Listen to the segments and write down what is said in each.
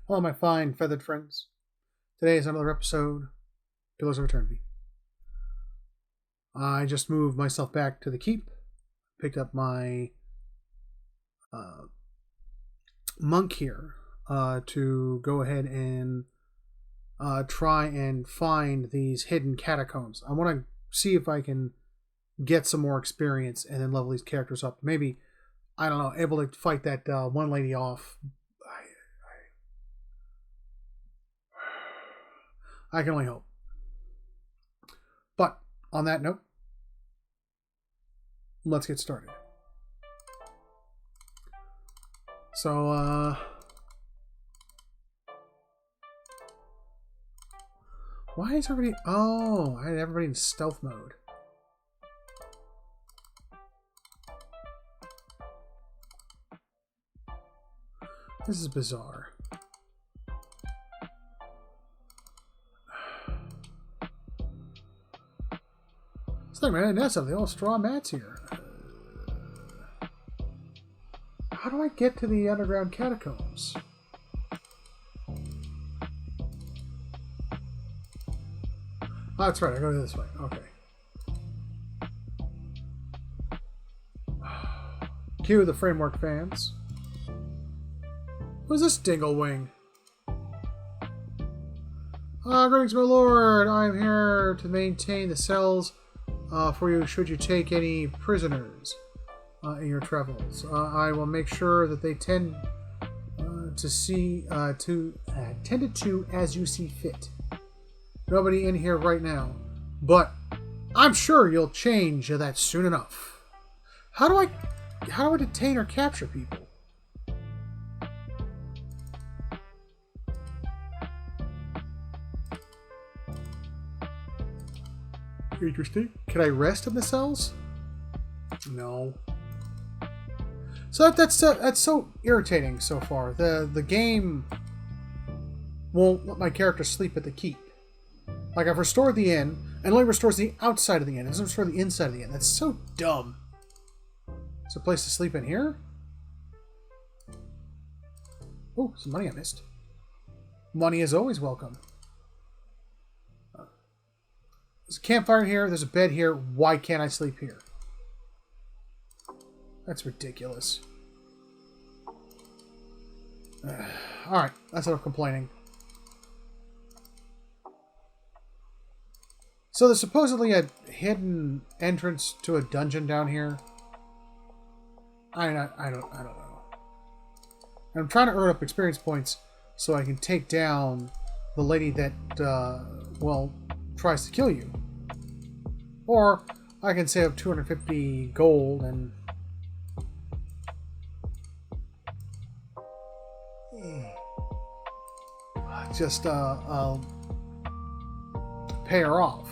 Hello, my fine feathered friends. Today is another episode, Pillars of Eternity. I just moved myself back to the keep, picked up my monk here to go ahead and try and find these hidden catacombs. I want to see if I can get some more experience and then level these characters up. Maybe, I don't know, able to fight that one lady off. I can only hope. But on that note, let's get started. So, why is everybody... Oh, I had everybody in stealth mode. This is bizarre. It's like, man, that's something. All straw mats here. How do I get to the underground catacombs? Oh, that's right. I go this way. Okay. Cue the framework fans. Who's this Dinglewing? Greetings, my lord. I am here to maintain the cells for you should you take any prisoners in your travels. I will make sure that they tend tended to as you see fit. Nobody in here right now, but I'm sure you'll change that soon enough. How do I detain or capture people? Interesting. Can I rest in the cells? No. So that's so irritating so far. The game won't let my character sleep at the keep. Like, I've restored the inn, and only restores the outside of the inn. It doesn't restore the inside of the inn. That's so dumb. Is there a place to sleep in here? Oh, some money I missed. Money is always welcome. There's a campfire here. There's a bed here. Why can't I sleep here? That's ridiculous. Alright, that's enough complaining. So there's supposedly a hidden entrance to a dungeon down here. I don't know. I'm trying to earn up experience points so I can take down the lady that, well, tries to kill you. Or I can save up 250 gold and just pay her off.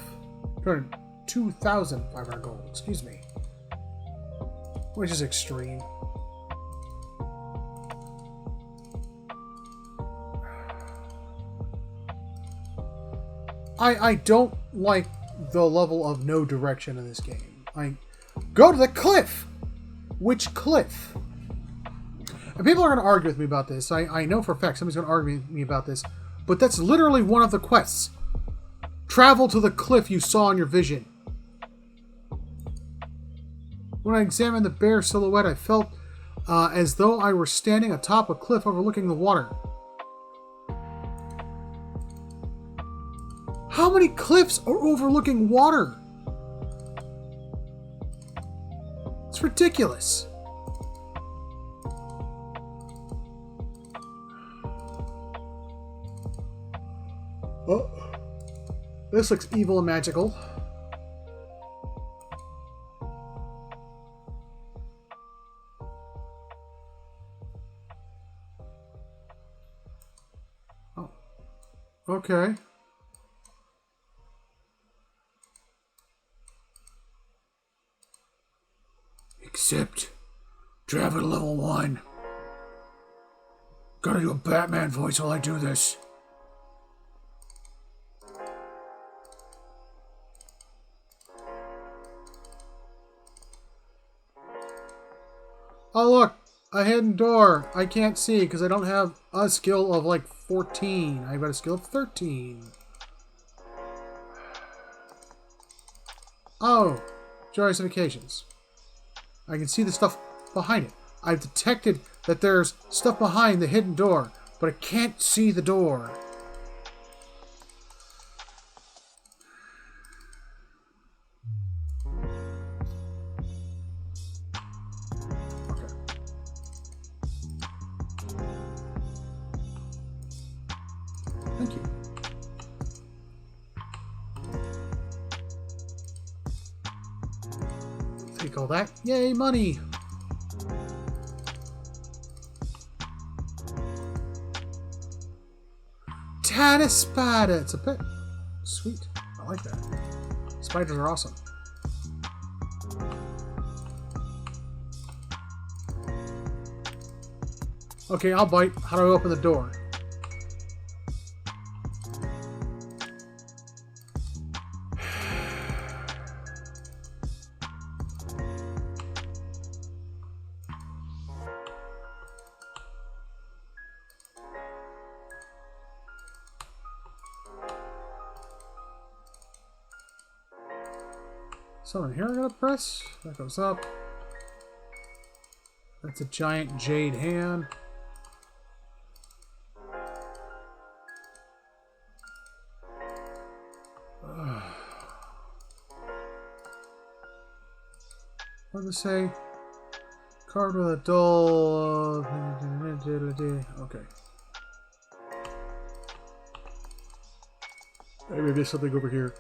2,500 gold, excuse me. Which is extreme. I don't like the level of no direction in this game. Go to the cliff! Which cliff? And people are going to argue with me about this. I know for a fact somebody's going to argue with me about this. But that's literally one of the quests. Travel to the cliff you saw in your vision. When I examined the bare silhouette, I felt as though I were standing atop a cliff overlooking the water. How many cliffs are overlooking water? It's ridiculous. Oh, this looks evil and magical. Oh, okay. Except, travel to level 1. Gotta do a Batman voice while I do this. Oh look, A hidden door. I can't see because I don't have a skill of like 14. I've got a skill of 13. Oh, joyous occasions. I can see the stuff behind it. I've detected that there's stuff behind the hidden door, but I can't see the door. Okay. Thank you. Take all that. Yay, money! Tana spider! It's a pet. Sweet. I like that. Spiders are awesome. Okay, I'll bite. How do I open the door? Something here I gotta press. That goes up. That's a giant jade hand. What does it say? Card with a dull. Okay. Maybe there's something over here.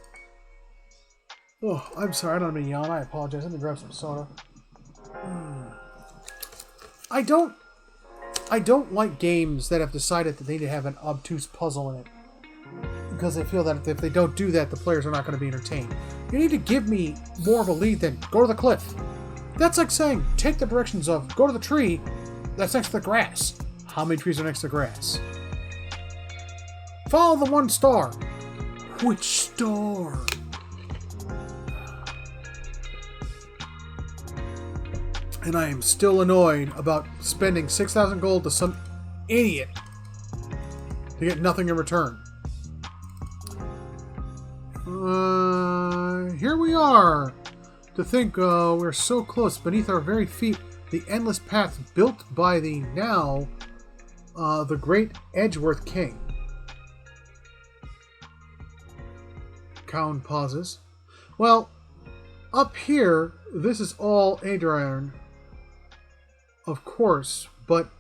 Oh, I'm sorry. I don't mean to yawn. I apologize. Let me grab some soda. I don't like games that have decided that they need to have an obtuse puzzle in it. Because they feel that if they don't do that, the players are not going to be entertained. You need to give me more of a lead than go to the cliff. That's like saying, take the directions of go to the tree that's next to the grass. How many trees are next to grass? Follow the one star. Which star? And I am still annoyed about spending 6,000 gold to some idiot to get nothing in return. Here we are. To think we're so close beneath our very feet, the endless path built by the now the great Edgeworth King. Cowan pauses. Well, up here, this is all Adrian, of course, but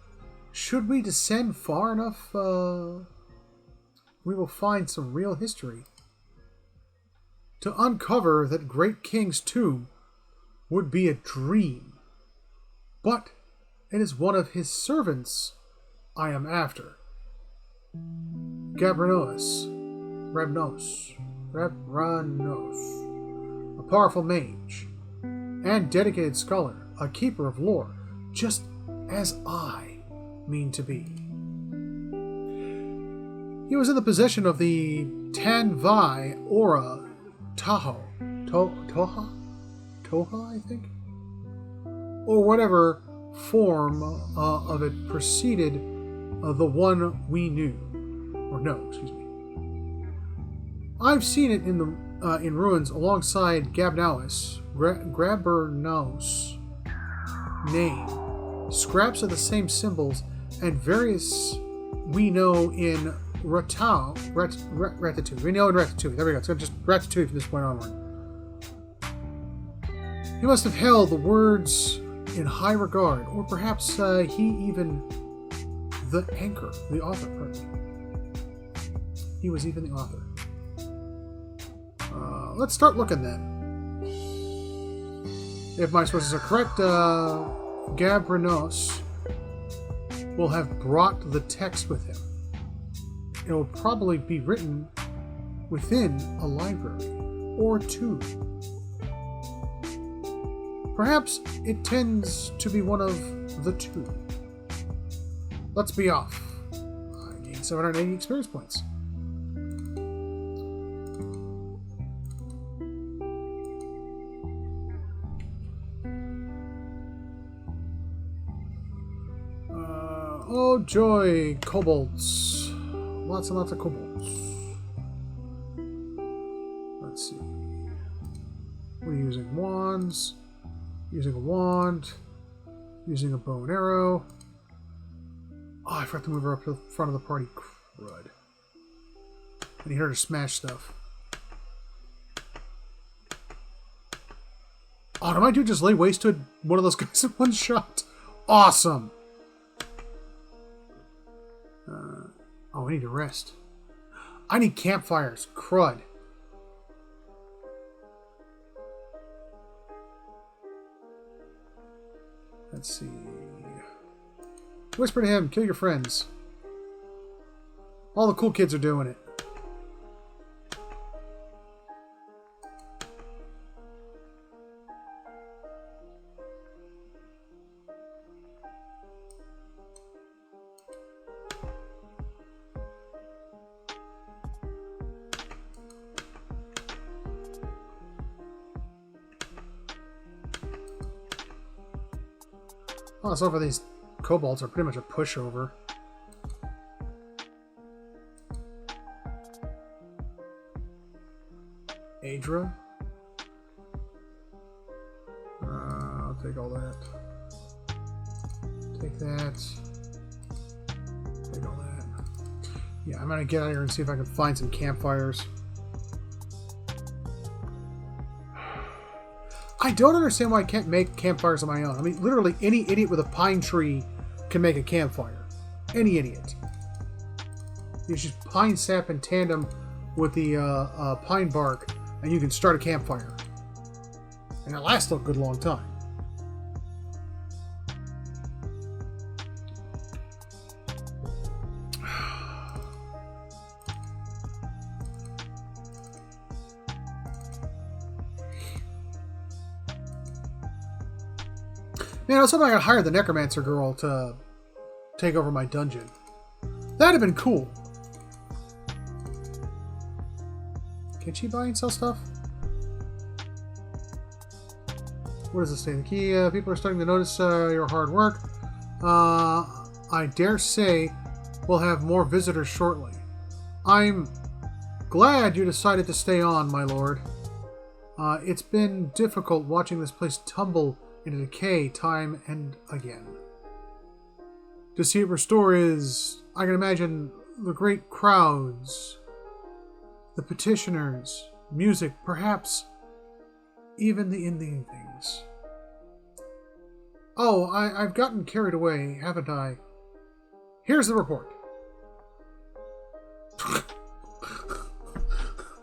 should we descend far enough, we will find some real history. To uncover that great king's tomb would be a dream, but it is one of his servants I am after. Gabranos, a powerful mage and dedicated scholar, a keeper of lore, just as I mean to be. He was in the possession of the Tanvai Aura Toha, I think? Or whatever form of it preceded the one we knew. Or no, excuse me. I've seen it in the in ruins alongside Gabnaus, Grabernaus name, scraps of the same symbols, and various we know in Ratatouille. We know in Ratatouille. There we go. It's just Ratatouille from this point onward. He must have held the words in high regard, or perhaps he even the anchor, the author. He was even the author. Let's start looking then. If my sources are correct, Gabranos will have brought the text with him. It will probably be written within a library or two. Perhaps it tends to be one of the two. Let's be off. I gained 780 experience points. joy! Kobolds. Lots and lots of kobolds. Let's see. We're using wands. Using a wand. Using a bow and arrow. Oh, I forgot to move her up to the front of the party. Crud. I need her to smash stuff. Oh, did my dude just lay waste to one of those guys in one shot? Awesome! Oh, I need to rest. I need campfires. Crud. Let's see. Whisper to him. Kill your friends. All the cool kids are doing it. Oh, so far these kobolds are pretty much a pushover. Adra. I'll take all that. Take that. Take all that. Yeah, I'm gonna get out of here and see if I can find some campfires. I don't understand why I can't make campfires on my own. I mean, literally any idiot with a pine tree can make a campfire. Any idiot. You just pine sap in tandem with the pine bark, and you can start a campfire. And it lasts a good long time. Man, I was hoping I could hire the necromancer girl to take over my dungeon. That'd have been cool. Can she buy and sell stuff? What does this say? The key, people are starting to notice your hard work. I dare say we'll have more visitors shortly. I'm glad you decided to stay on, my lord. It's been difficult watching this place tumble into decay time and again. To see it restore is, I can imagine, the great crowds, the petitioners, music, perhaps even the Indian things. Oh, I've gotten carried away, haven't I? Here's the report.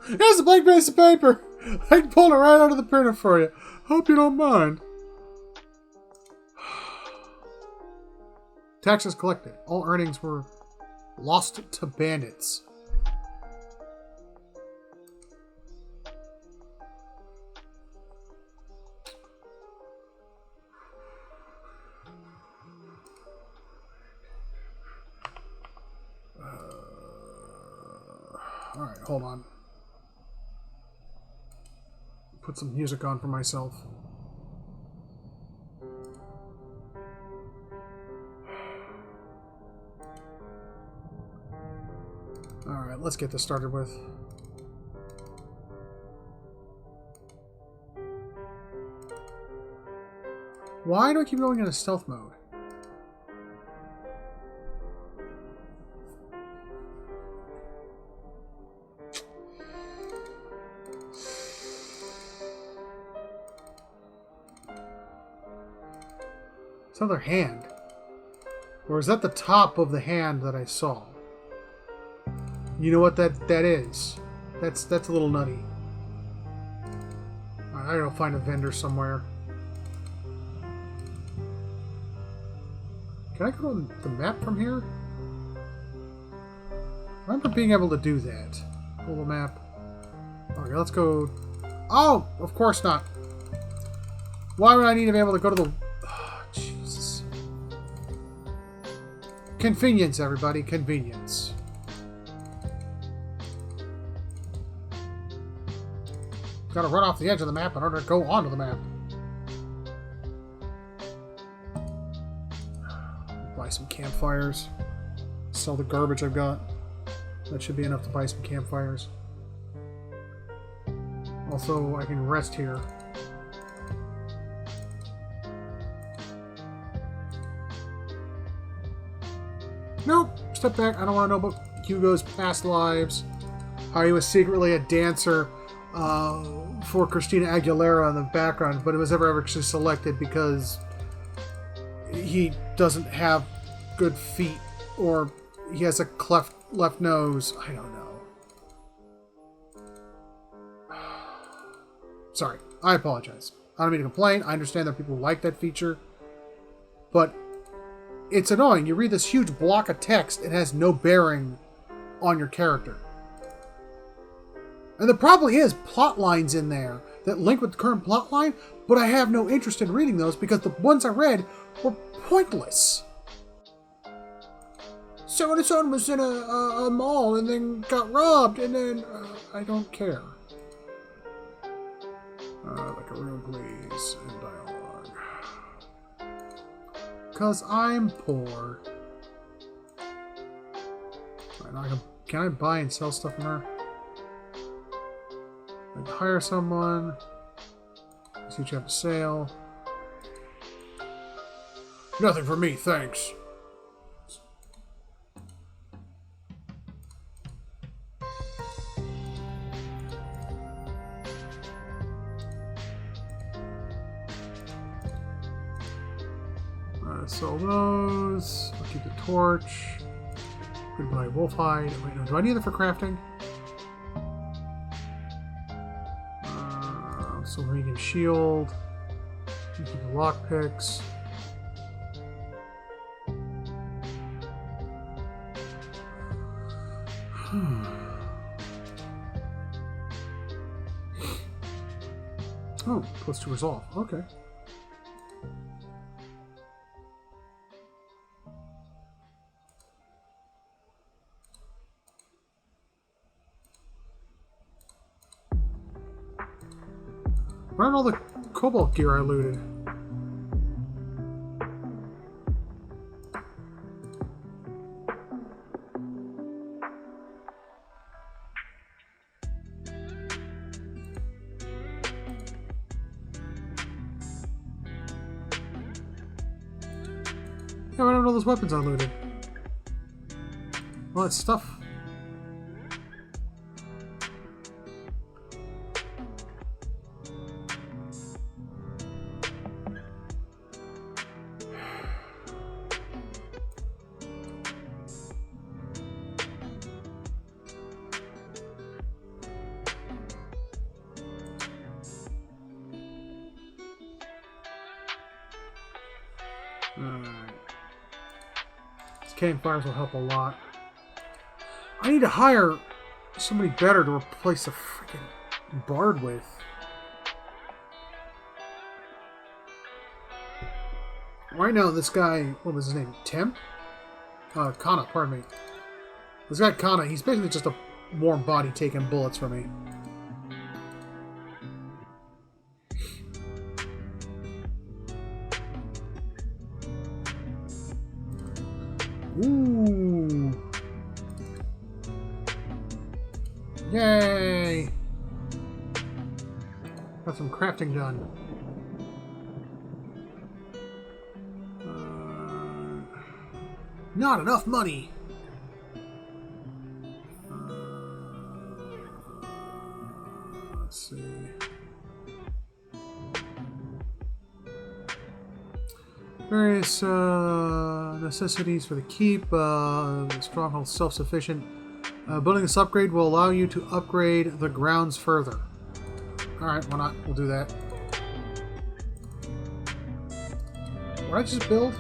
Here's a blank piece of paper. I can pull it right out of the printer for you. Hope you don't mind. Taxes collected. All earnings were lost to bandits. Alright, hold on. Put some music on for myself. Alright, let's get this started with. Why do I keep going into stealth mode? It's another hand. Or is that the top of the hand that I saw? You know what that is? That's a little nutty. I gotta find a vendor somewhere. Can I go on the map from here? I remember being able to do that. Google map. Okay, let's go. Oh, of course not. Why would I need to be able to go to the... Oh, Jesus. Convenience, everybody. Convenience. Gotta run off the edge of the map in order to go onto the map. Buy some campfires. sell the garbage I've got. That should be enough to buy some campfires. Also, I can rest here. Nope! Step back. I don't want to know about Hugo's past lives. How he was secretly a dancer for Christina Aguilera in the background, but it was never actually selected because he doesn't have good feet, or he has a cleft left nose. I don't know. Sorry. I apologize. I don't mean to complain. I understand that people like that feature, but it's annoying. You read this huge block of text, it has no bearing on your character. And there probably is plot lines in there that link with the current plot line, but I have no interest in reading those because the ones I read were pointless. So and so was in a mall and then got robbed, and then I don't care. Like a room, please, and dialogue. Because I'm poor. Can I buy and sell stuff from her? I can hire someone. See what you have to sale. Nothing for me, thanks. Sell those. I'll keep the torch. Goodbye, wolf hide. Wait, no, do I need it for crafting? So medium shield. Keep the lockpicks. Oh, +2 resolve. Okay. Where are all the cobalt gear I looted? Yeah, I don't know all those weapons I looted. All that stuff. Campfires will help a lot. I need to hire somebody better to replace the freaking bard with. Right now, this guy, what was his name? Tim? Kana, pardon me. This guy Kana, he's basically just a warm body taking bullets for me. Ooh. Yay! Got some crafting done. Not enough money! Let's see. Various necessities for the keep. The stronghold self-sufficient. Building this upgrade will allow you to upgrade the grounds further. Alright, why not? We'll do that. What did I just build?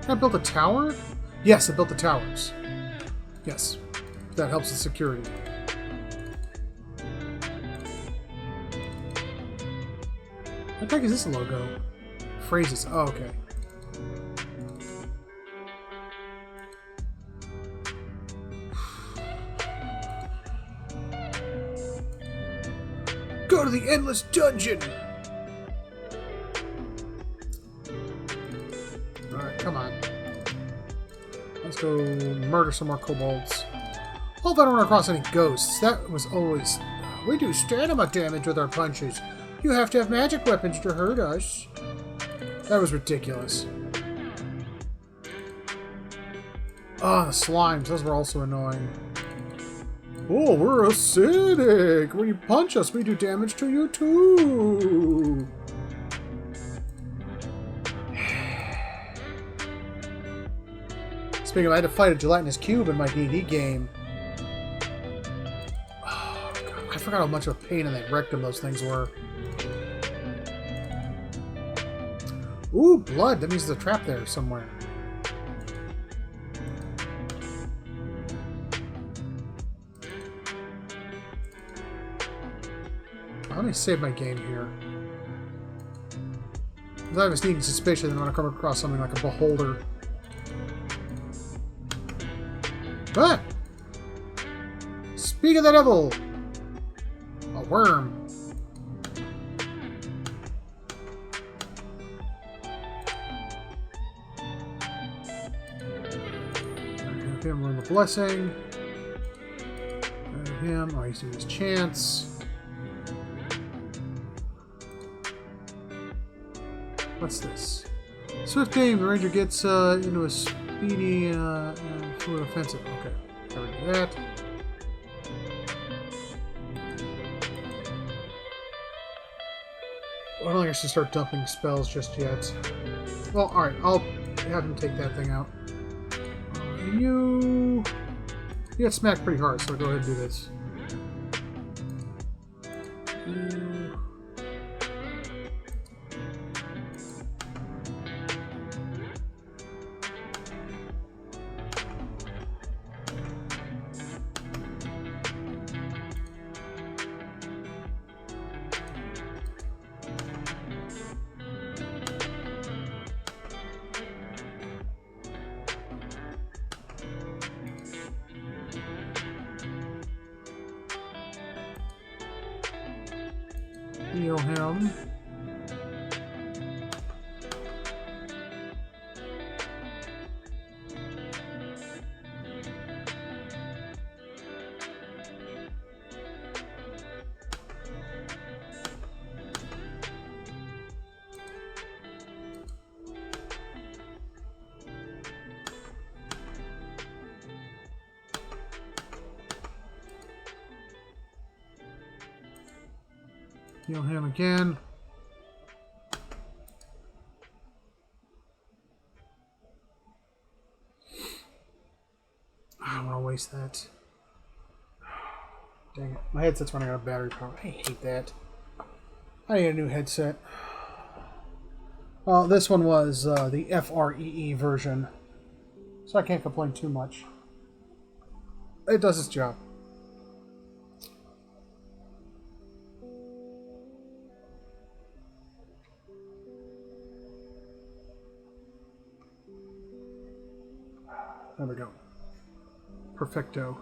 I built a tower? Yes, I built the towers. Yes. That helps with security. What the heck is this logo? Phrases. Oh, okay. Go to the endless dungeon! Let's go murder some more kobolds. Hope I don't run across any ghosts. That was always... We do stamina damage with our punches. You have to have magic weapons to hurt us. That was ridiculous. Oh, the slimes. Those were also annoying. Oh, we're acidic. When you punch us, we do damage to you too. Speaking of, I had to fight a gelatinous cube in my D&D game. Oh, God. I forgot how much of a pain in the rectum those things were. Ooh, blood. That means there's a trap there somewhere. Let me save my game here. I have a sneaking suspicion that I'm going to come across something like a beholder. Ah! Speak of the devil! A worm. Have him run the blessing. Have him. Oh, he's doing his chance. What's this? Swift game. The ranger gets into a speedy fluid offensive. Okay, gotta do that. I don't think I should start dumping spells just yet. Well, alright, I'll have him take that thing out. You got smacked pretty hard, so I'll go ahead and do this. Heal him. Heal him again. I don't want to waste that. Dang it. My headset's running out of battery power. I hate that. I need a new headset. Well, this one was the FREE version, so I can't complain too much. It does its job. There we go. Perfecto.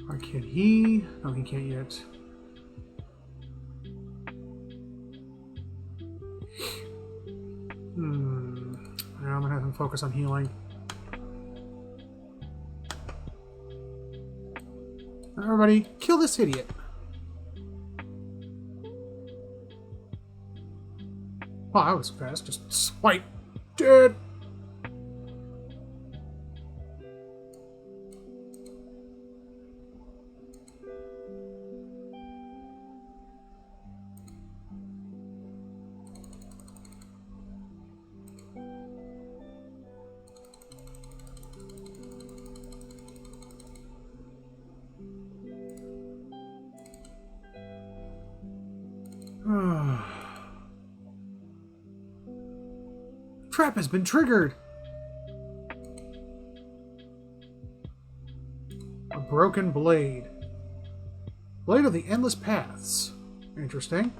Or can he? No, he can't yet. Now I'm gonna have him focus on healing. Everybody, kill this idiot. Wow, that was fast. Just swipe. Dead. Trap has been triggered. broken blade. Blade of the Endless Paths. Interesting.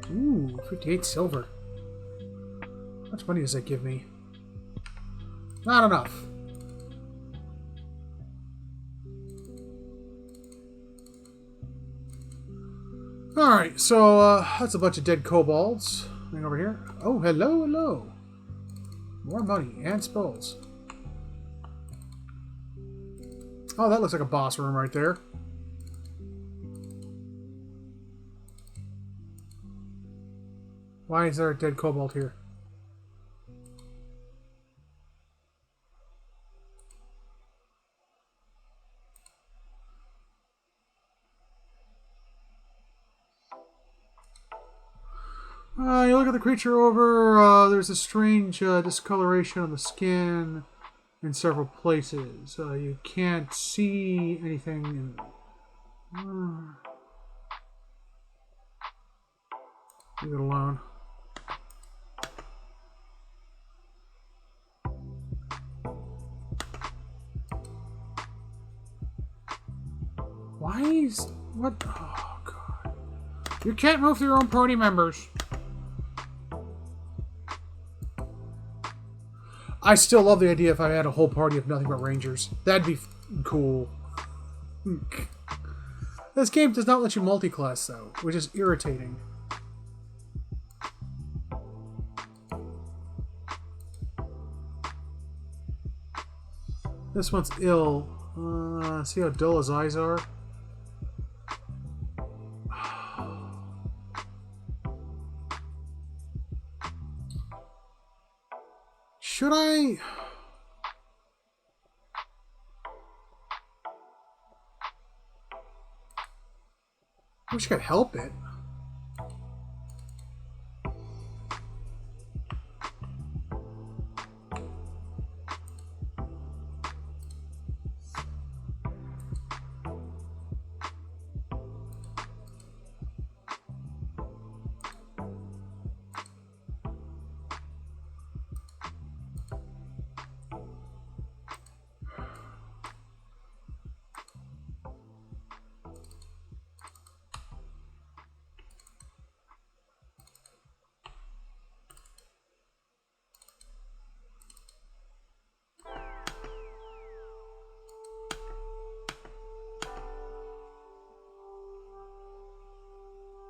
Ooh, 58 silver. How much money does that give me? Not enough. Alright, so that's a bunch of dead kobolds. Hang over here. Oh, hello, hello. More money and spells. Oh, that looks like a boss room right there. Why is there a dead kobold here? You look at the creature over, there's a strange discoloration on the skin in several places. You can't see anything. Leave it alone. Why is... What? Oh, God. You can't move through your own party members. I still love the idea if I had a whole party of nothing but rangers. That'd be cool. This game does not let you multi-class, though, which is irritating. This one's ill. See how dull his eyes are? Should I... I wish I could help it.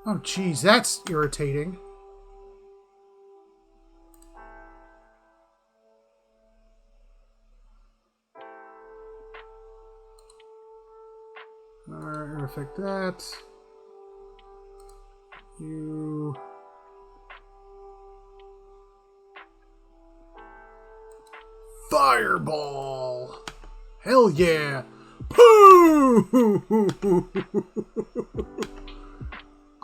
Oh, geez, that's irritating. Alright, affect that. You... Fireball! Hell yeah! Pooh!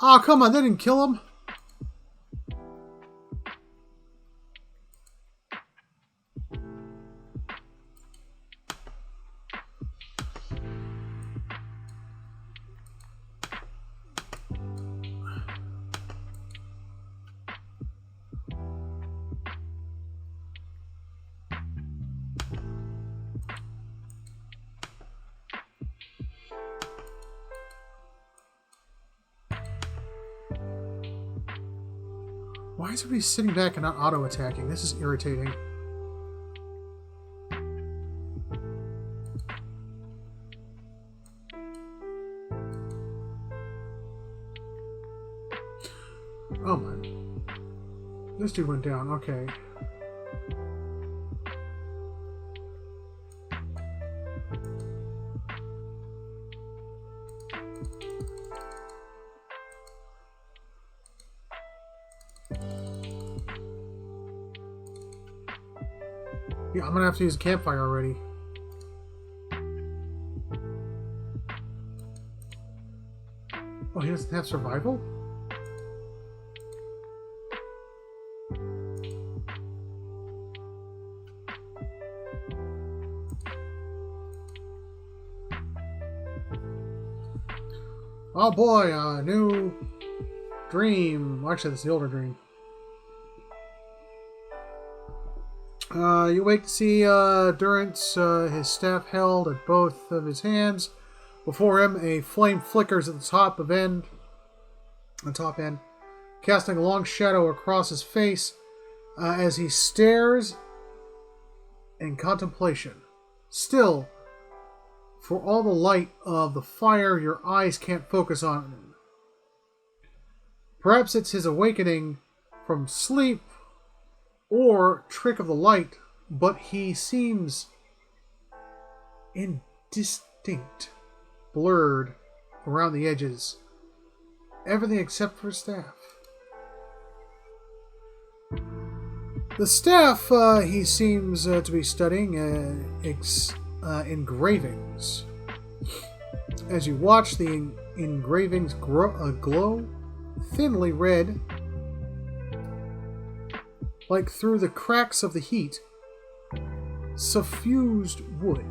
Oh, come on, they didn't kill him. Why is everybody sitting back and not auto-attacking? This is irritating. Oh my. This dude went down. Okay. Yeah, I'm gonna have to use a campfire already. Oh, he doesn't have survival? Oh boy, new dream. Well, actually, that's the older dream. You wake to see Durance, his staff held at both of his hands. Before him, a flame flickers at the top end, casting a long shadow across his face as he stares in contemplation. Still, for all the light of the fire, your eyes can't focus on him. Perhaps it's his awakening from sleep or trick of the light, but he seems indistinct, blurred around the edges. Everything except for his staff. The staff he seems to be studying engravings. As you watch, the engravings glow thinly red, like through the cracks of the heat, suffused wood.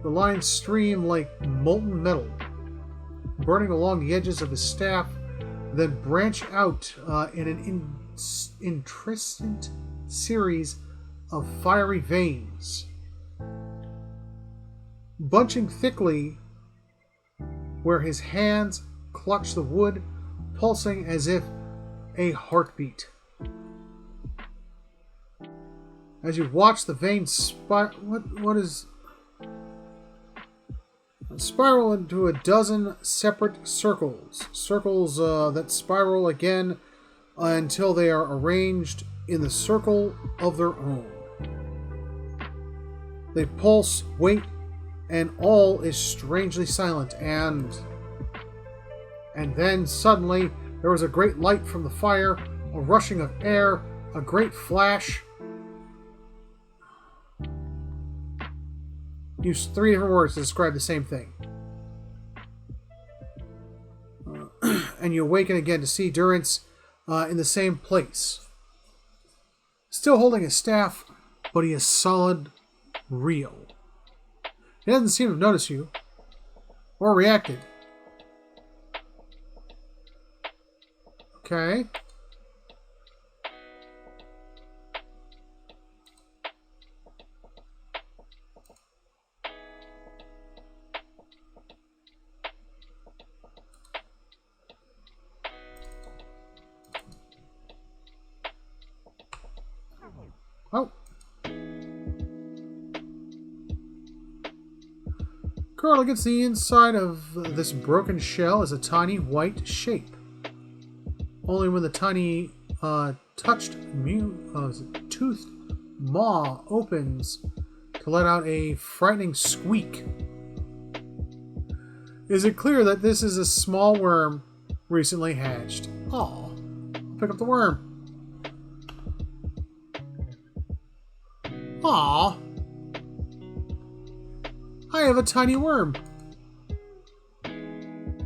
The lines stream like molten metal, burning along the edges of his staff, then branch out in an intricate series of fiery veins, bunching thickly where his hands clutch the wood, pulsing as if a heartbeat. As you watch the veins spiral into a dozen separate circles that spiral again until they are arranged in the circle of their own. They pulse, wait, and all is strangely silent, and then suddenly there was a great light from the fire, a rushing of air, a great flash. Use 3 different words to describe the same thing. And you awaken again to see Durance in the same place. Still holding his staff, but he is solid, real. He doesn't seem to have noticed you, or reacted. Okay. Oh. Curled against the inside of this broken shell is a tiny white shape. Only when the tiny toothed maw opens to let out a frightening squeak. Is it clear that this is a small worm recently hatched? Aw, pick up the worm. Aw, I have a tiny worm.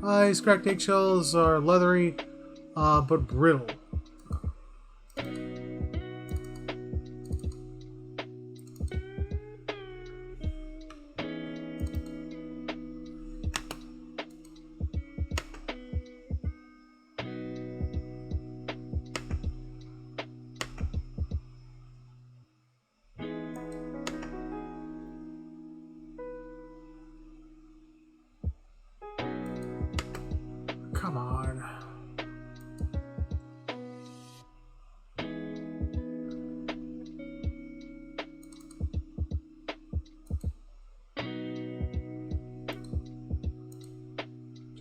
His cracked eggshells are leathery, but brittle. Come on.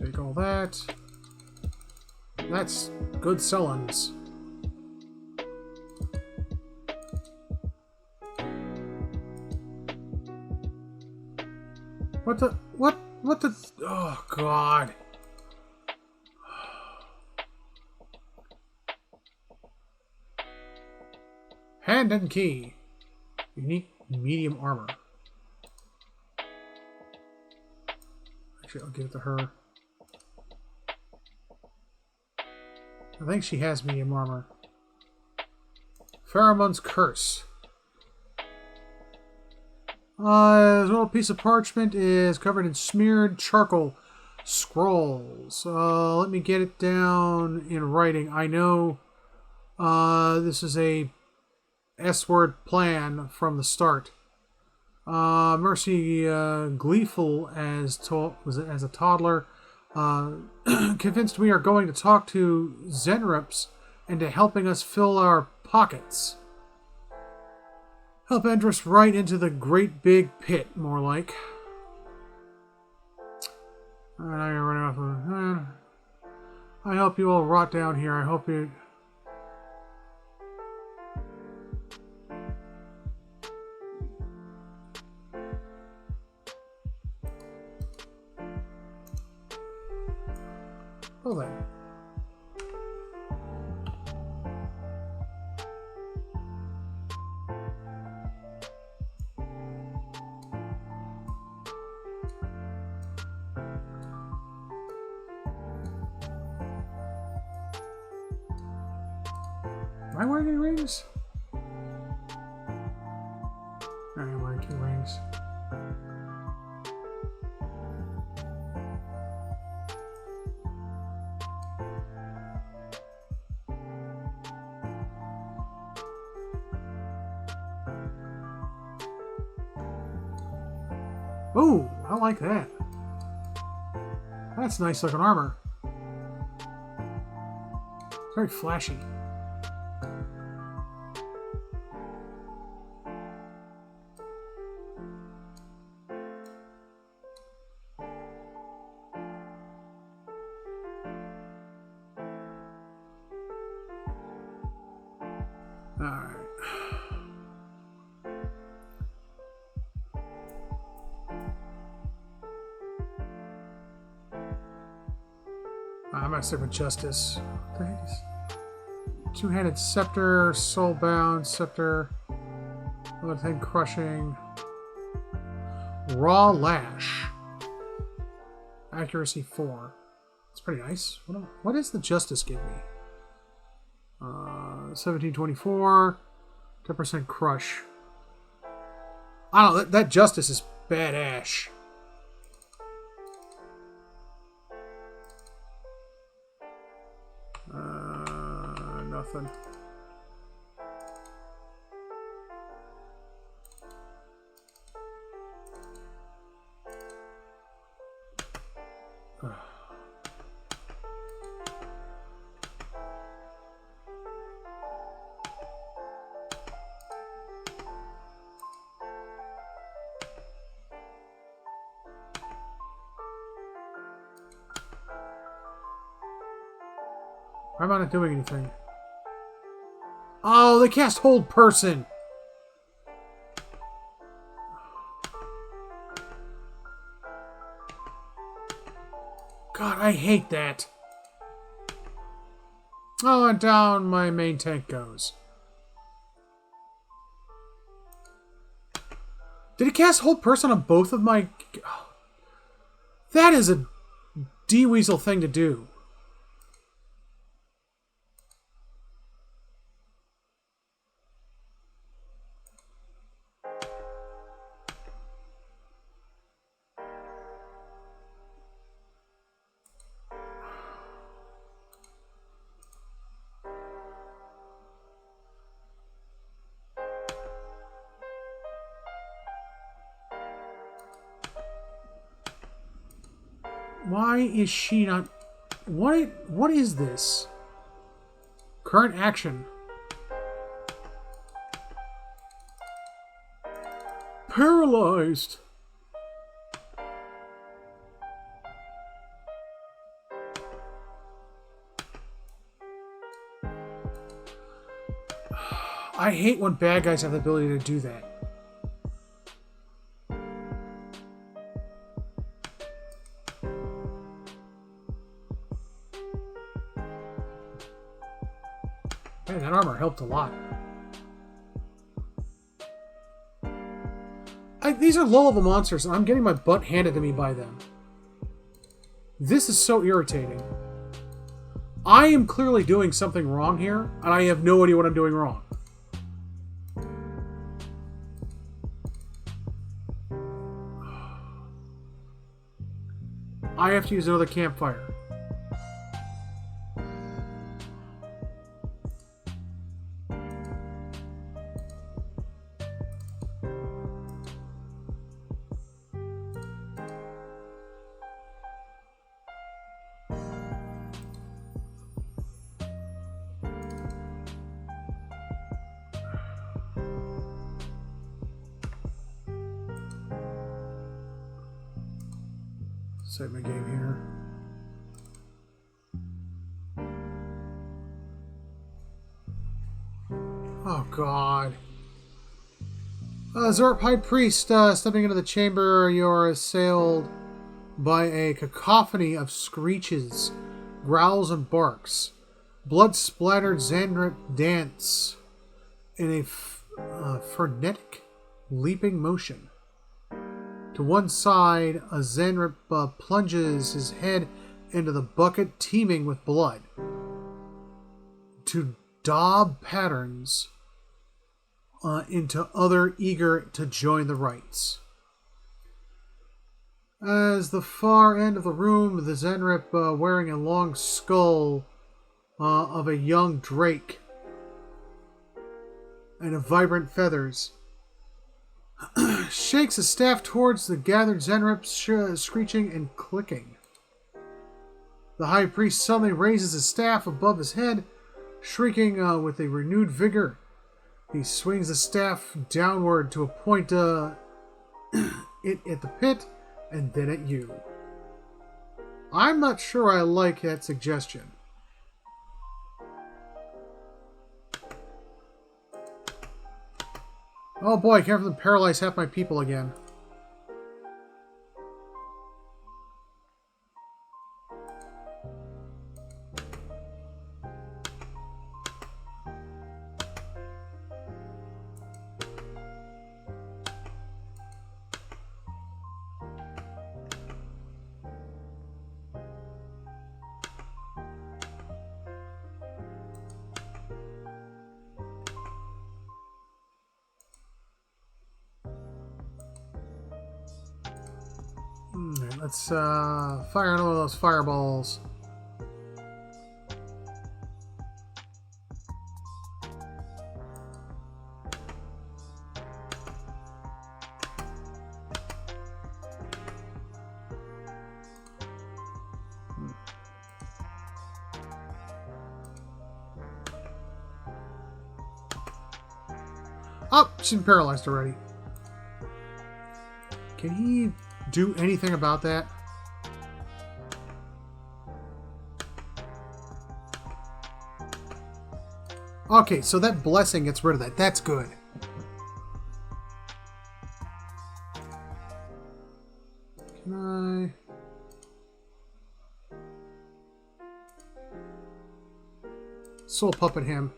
Take all that. That's good sellings. What the, oh God. Hand and key. Unique medium armor. Actually, I'll give it to her. I think she has medium armor. Pheromone's curse. This little piece of parchment is covered in smeared charcoal. Scrolls. Let me get it down in writing. I know this is a S-word plan from the start. Mercy, gleeful as a toddler, convinced we are going to talk to Xanrups into helping us fill our pockets. Help enter us right into the great big pit, more like. Alright, I'm running off of... I hope you all rot down here. I hope you... Well then. Am I wearing any rings? I am wearing 2 rings. Ooh, I like that. That's nice looking armor. It's very flashy. Alright. I'm gonna stick with Justice. What the heck is... Two-handed scepter, soulbound scepter, other thing crushing, raw lash, accuracy 4. That's pretty nice. What does the Justice give me? 1724, 10% crush. I don't know. That Justice is badass. Nothing. Why am I not doing anything? Oh, they cast Hold Person! God, I hate that. Oh, and down my main tank goes. Did it cast Hold Person on both of my... Oh, that is a D-Weasel thing to do. Why is she not... What is this? Current action. Paralyzed. I hate when bad guys have the ability to do that. Man, that armor helped a lot. These are low-level monsters, and I'm getting my butt handed to me by them. This is so irritating. I am clearly doing something wrong here, and I have no idea what I'm doing wrong. I have to use another campfire. Save my game here. Oh God. Xanrup High Priest, stepping into the chamber, you're assailed by a cacophony of screeches, growls, and barks. Blood-splattered Xanrup dance in a frenetic, leaping motion. To one side, a Xanrup plunges his head into the bucket teeming with blood. To daub patterns into other eager to join the rites. As the far end of the room, the Xanrup wearing a long skull of a young drake and of vibrant feathers shakes his staff towards the gathered Xanrup, screeching and clicking. The high priest suddenly raises his staff above his head, shrieking with a renewed vigor. He swings the staff downward to point it at the pit and then at you. I'm not sure I like that suggestion. Oh boy, I can't even paralyze half my people again. Let's fire another one of those fireballs. Oh, she's paralyzed already. Can he do anything about that? Okay, so that blessing gets rid of that. That's good. Can I soul puppet him?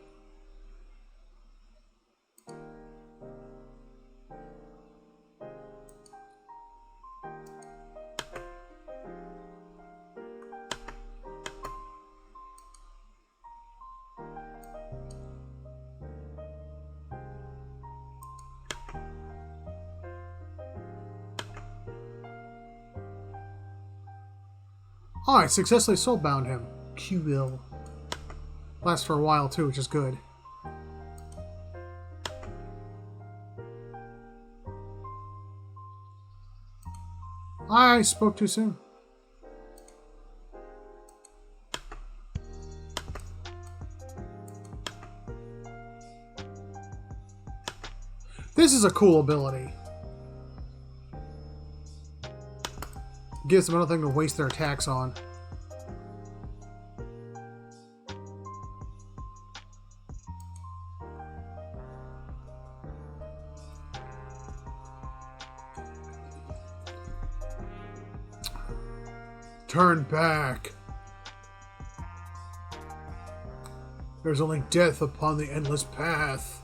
Oh, I successfully soulbound him. Q-will. Lasts for a while too, which is good. I spoke too soon. This is a cool ability. Gives them another thing to waste their attacks on. Turn back. There's only death upon the endless path.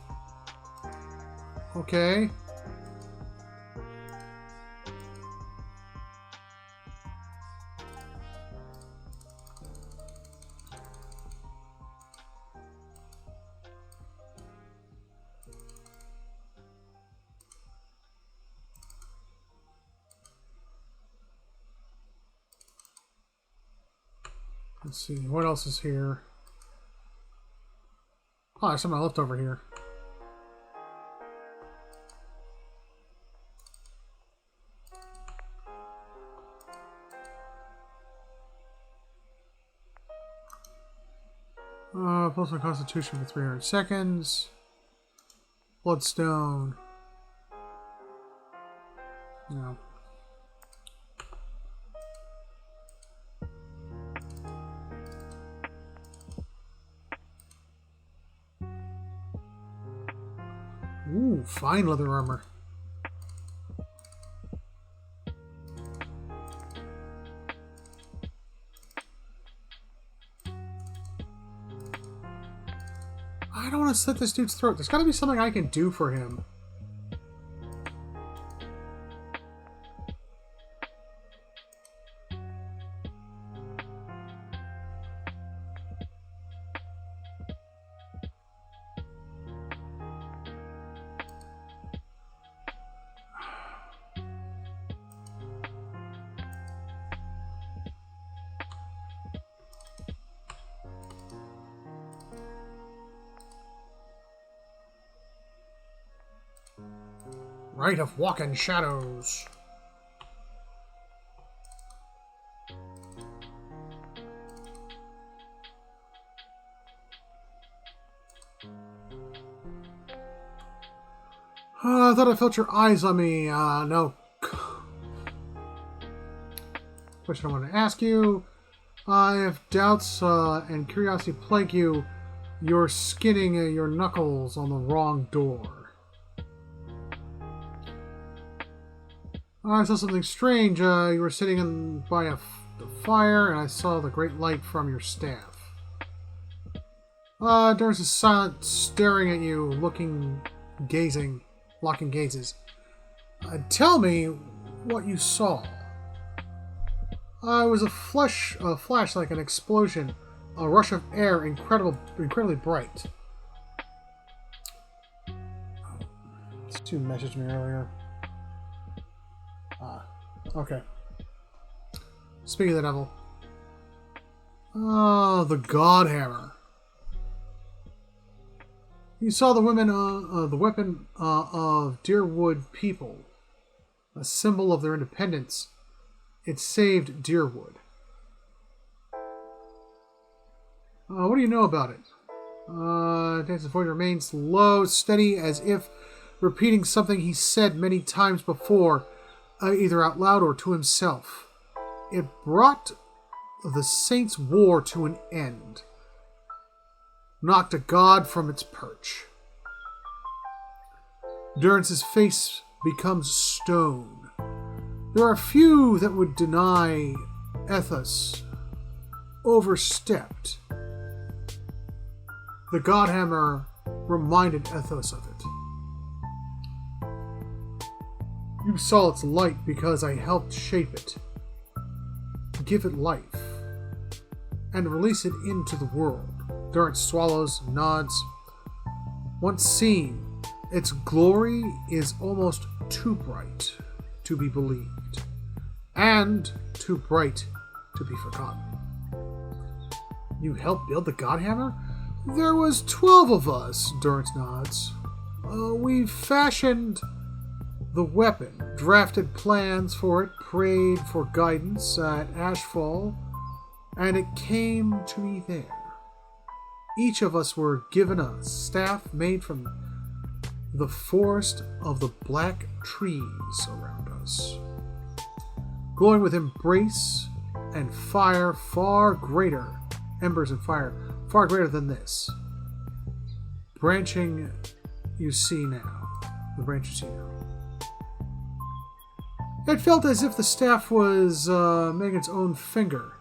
Okay. Let's see, what else is here? Oh, there's something left over here. Pulse my constitution for 300 seconds. Bloodstone. No. Ooh, fine leather armor. I don't want to slit this dude's throat. There's got to be something I can do for him. Rite of Walking Shadows. I thought I felt your eyes on me. No. Question I want to ask you. If doubts and curiosity plague you, you're skinning your knuckles on the wrong door. I saw something strange. You were sitting by the fire, and I saw the great light from your staff. Durst is silent, staring at you, locking gazes. Tell me what you saw. It was a flash like an explosion, a rush of air, incredibly bright. This dude messaged me earlier. Okay. Speaking of the devil. The Godhammer. You saw the weapon of Deerwood people, a symbol of their independence. It saved Deerwood. What do you know about it? Dance's voice remains low, steady, as if repeating something he said many times before, either out loud or to himself. It brought the Saints' war to an end. Knocked a god from its perch. Durance's face becomes stone. There are few that would deny Ethos overstepped. The Godhammer reminded Ethos of it. You saw its light because I helped shape it, give it life, and release it into the world. Durance swallows, nods. Once seen, its glory is almost too bright to be believed, and too bright to be forgotten. You helped build the Godhammer? There was 12 of us, Durance nods. We fashioned the weapon, drafted plans for it, prayed for guidance at Ashfall, and it came to me there. Each of us were given a staff made from the forest of the black trees around us, glowing with embrace and fire far greater, embers and fire far greater than this. Branching you see now, the branch you see now. It felt as if the staff was Megan's own finger,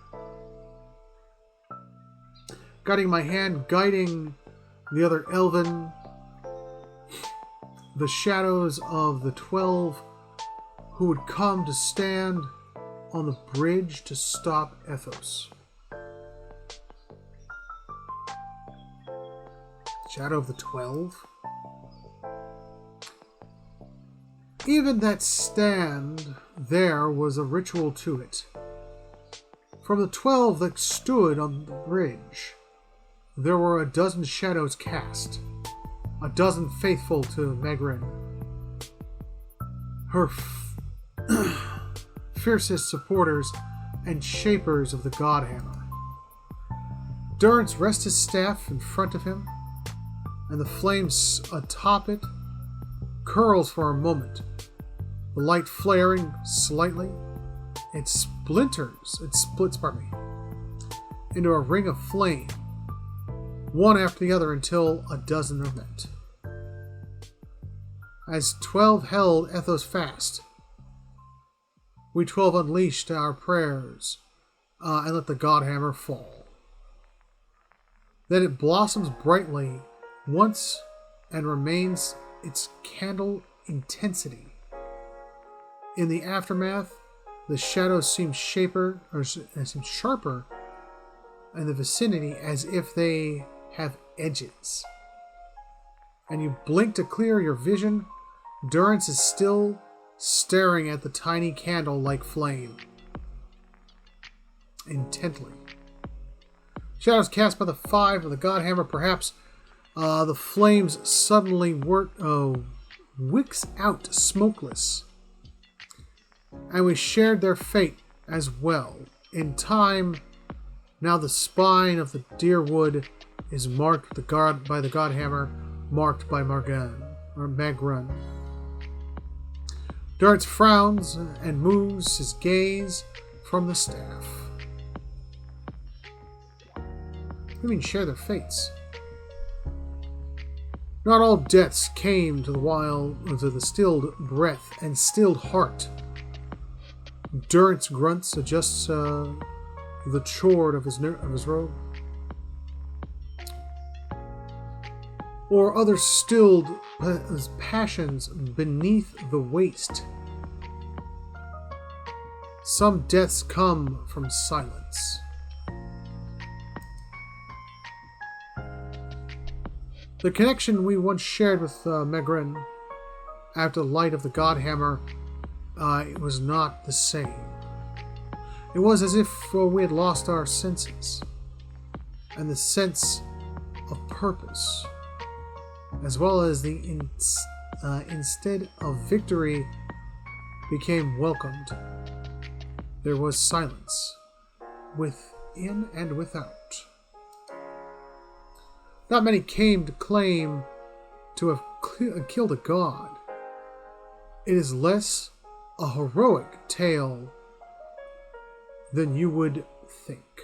guiding my hand, guiding the other elven, the shadows of the 12 who would come to stand on the bridge to stop Ethos. Shadow of the 12? Even that stand there was a ritual to it. From the 12 that stood on the bridge, there were 12 shadows cast, 12 faithful to Megrin, her fiercest supporters and shapers of the Godhammer. Durrance rests his staff in front of him, and the flames atop it curls for a moment, the light flaring slightly. It splits, into a ring of flame, one after the other until 12 are met. As 12 held Ethos fast, we 12 unleashed our prayers and let the Godhammer fall. Then it blossoms brightly once and remains its candle intensity. In the aftermath, the shadows seem sharper in the vicinity as if they have edges. And you blink to clear your vision. Durrance is still staring at the tiny candle-like flame intently. Shadows cast by the 5 of the Godhammer, perhaps the flames suddenly wicks out smokeless. And we shared their fate as well. In time, now the spine of the dear wood is marked by the Godhammer, marked by Magran. Durrance frowns and moves his gaze from the staff. What do you mean share their fates? Not all deaths came to the stilled breath and stilled heart. Durrance grunts, adjusts the chord of his robe. Or other stilled passions beneath the waist. Some deaths come from silence. The connection we once shared with Megrin after the light of the Godhammer, it was not the same. It was as if we had lost our senses, and the sense of purpose, as well as the instead of victory became welcomed. There was silence, within and without. Not many came to claim to have killed a god. It is less a heroic tale than you would think.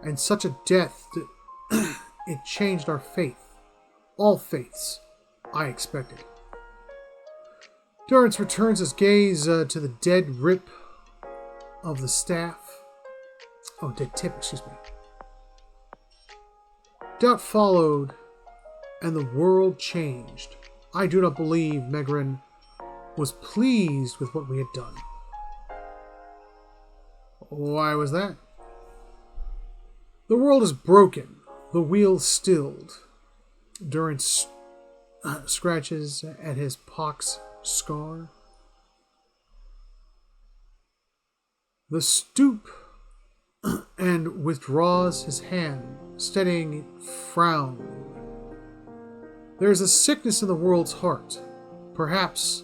And such a death, it changed our faith. All faiths, I expected. Durrance returns his gaze to the dead rip of the staff. Oh, dead tip, excuse me. Doubt followed, and the world changed. I do not believe Megrin was pleased with what we had done. Why was that? The world is broken, the wheel stilled. Durrance scratches at his pox scar. The stoop and withdraws his hand, steadying it, frown. There is a sickness in the world's heart, perhaps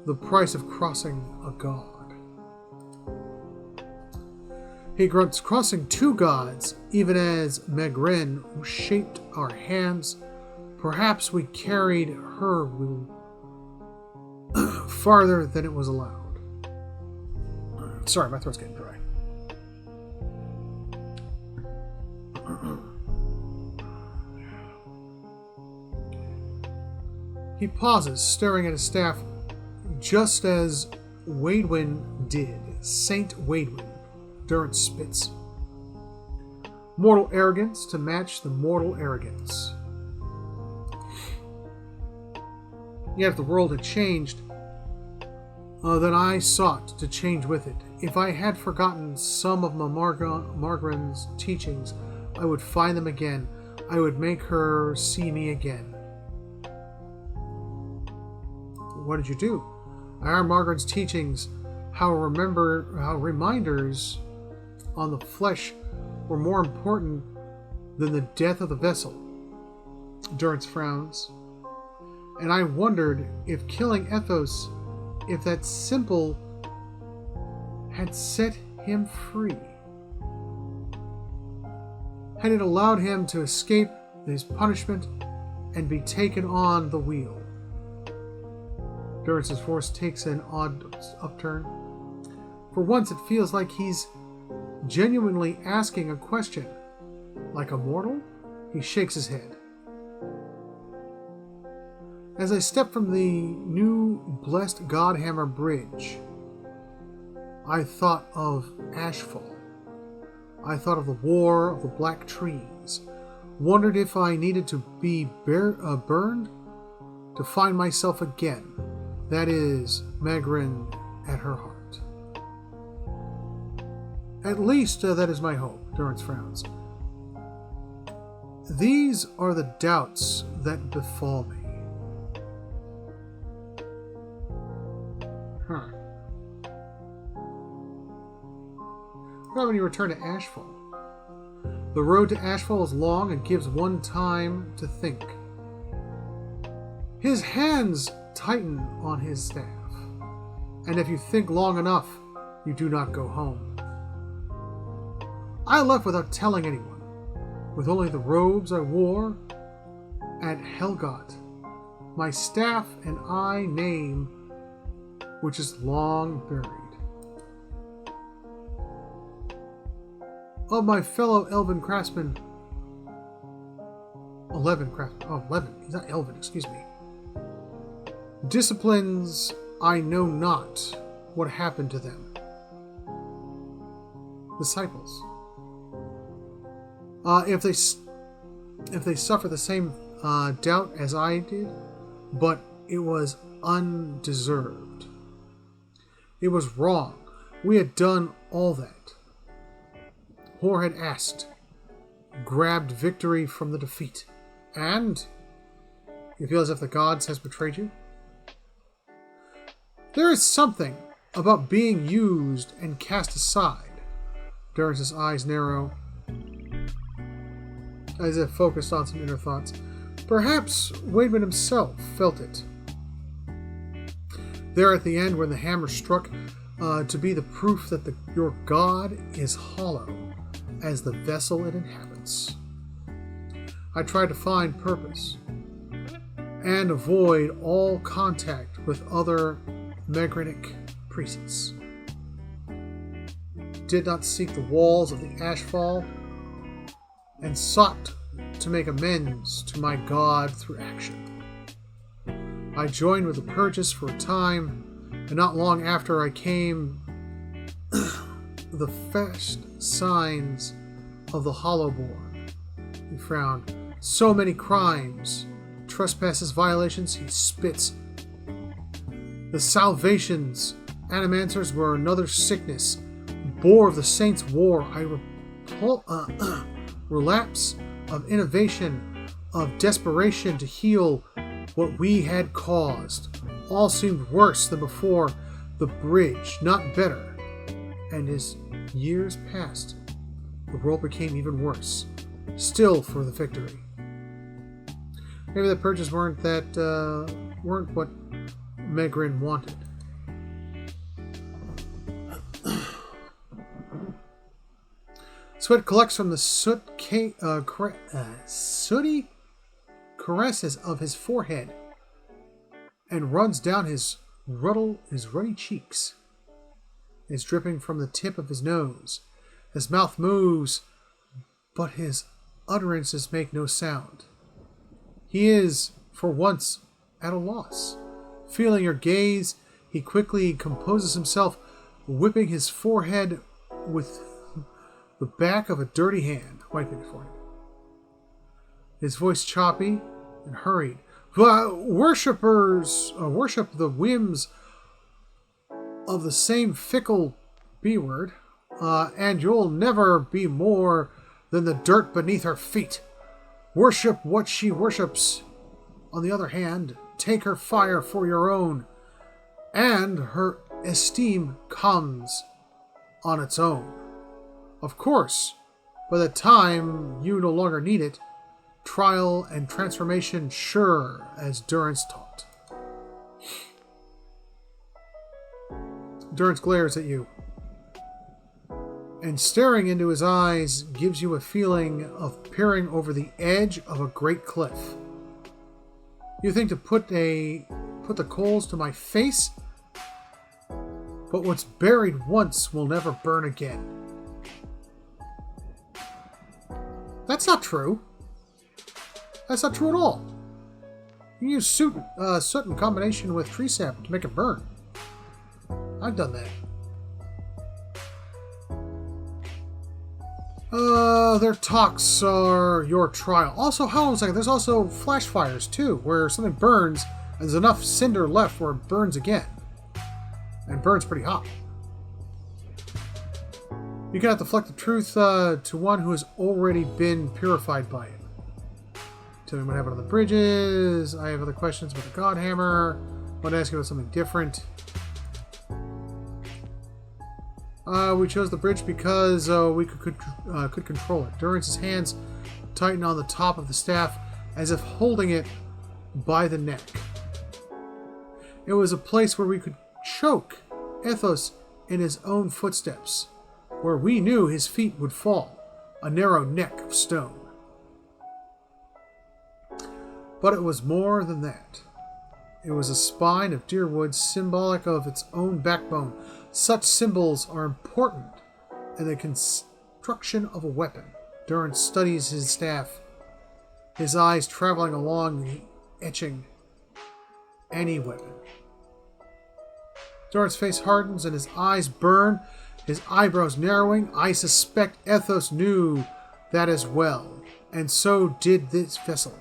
the price of crossing a god. He grunts, crossing 2 gods, even as Megrin shaped our hands. Perhaps we carried her farther than it was allowed. Sorry, my throat's getting dry. He pauses, staring at his staff, just as Wadwin did. Saint Wadwin. Durrance spits. Mortal arrogance to match the mortal arrogance. Yet if the world had changed, then I sought to change with it. If I had forgotten some of Margaren's teachings, I would find them again. I would make her see me again. What did you do? I learned Margaret's teachings, how reminders on the flesh were more important than the death of the vessel. Durance frowns. And I wondered if killing Ethos, if that simple, had set him free. Had it allowed him to escape his punishment and be taken on the wheel. Durance's voice takes an odd upturn. For once it feels like he's genuinely asking a question. Like a mortal? He shakes his head. As I step from the new blessed Godhammer Bridge, I thought of Ashfall. I thought of the War of the Black Trees. Wondered if I needed to be burned to find myself again. That is, Megrin at her heart. At least that is my hope, Durance frowns. These are the doubts that befall me. Huh. What about when you return to Ashfall? The road to Ashfall is long and gives one time to think. His hands tighten on his staff, and if you think long enough, you do not go home. I left without telling anyone, with only the robes I wore at Helgot, my staff and I name, which is long buried. Of my fellow elven craftsmen, 11 craftsmen, 11, he's not elven, excuse me. Disciplines, I know not what happened to them. Disciples. If they suffer the same doubt as I did, but it was undeserved. It was wrong. We had done all that. Hor had asked, grabbed victory from the defeat, and you feel as if the gods has betrayed you? There is something about being used and cast aside. Durance's eyes narrow, as if focused on some inner thoughts. Perhaps Wademan himself felt it. There at the end, when the hammer struck, to be the proof that your God is hollow as the vessel it inhabits. I tried to find purpose and avoid all contact with other Megritic priests. Did not seek the walls of the Ashfall, and sought to make amends to my God through action. I joined with the Purges for a time, and not long after I came the first signs of the Hollowborn. He frowned. So many crimes, trespasses, violations, he spits. The Salvations, Animancers were another sickness. Bore of the Saints' War, relapse of innovation, of desperation to heal what we had caused. All seemed worse than before the bridge, not better. And as years passed, the world became even worse. Still for the victory. Maybe the purges weren't what Megrin wanted. Sweat collects from the sooty caresses of his forehead and runs down his ruddy cheeks. It's dripping from the tip of his nose. His mouth moves, but his utterances make no sound. He is, for once, at a loss. Feeling your gaze, he quickly composes himself, whipping his forehead with the back of a dirty hand, wiping it for him. His voice choppy and hurried. Worshippers worship the whims of the same fickle B-word, and you'll never be more than the dirt beneath her feet. Worship what she worships. On the other hand, take her fire for your own, and her esteem comes on its own. Of course, by the time you no longer need it, trial and transformation sure, as Durance taught. Durance glares at you, and staring into his eyes gives you a feeling of peering over the edge of a great cliff. You think to put the coals to my face, but what's buried once will never burn again. That's not true. That's not true at all. You use soot in combination with tree sap to make it burn. I've done that. Their talks are your trial. Also, hold on a second, there's also flash fires too, where something burns and there's enough cinder left where it burns again. And burns pretty hot. You cannot deflect the truth to one who has already been purified by it. Tell me what happened on the bridges. I have other questions about the God Hammer. I want to ask you about something different. We chose the bridge because we could control it. Durance's hands tighten on the top of the staff as if holding it by the neck. It was a place where we could choke Ethos in his own footsteps, where we knew his feet would fall, a narrow neck of stone. But it was more than that. It was a spine of deer wood symbolic of its own backbone. Such symbols are important in the construction of a weapon. Durance studies his staff, his eyes traveling along the etching any weapon. Durance's face hardens and his eyes burn, his eyebrows narrowing. I suspect Ethos knew that as well, and so did this vessel.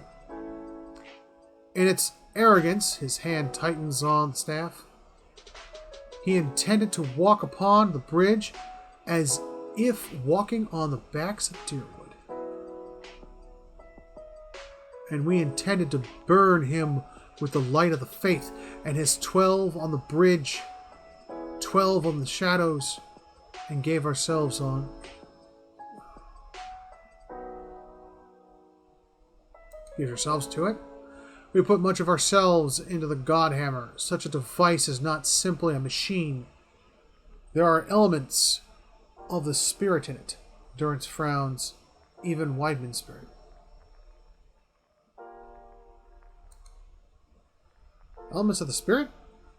In its arrogance, his hand tightens on the staff. He intended to walk upon the bridge as if walking on the backs of deerwood. And we intended to burn him with the light of the faith, and his 12 on the bridge, 12 on the shadows, and gave ourselves on. Give yourselves to it? We put much of ourselves into the God Hammer. Such a device is not simply a machine. There are elements of the spirit in it. Durance frowns, even Weidman's spirit. Elements of the spirit?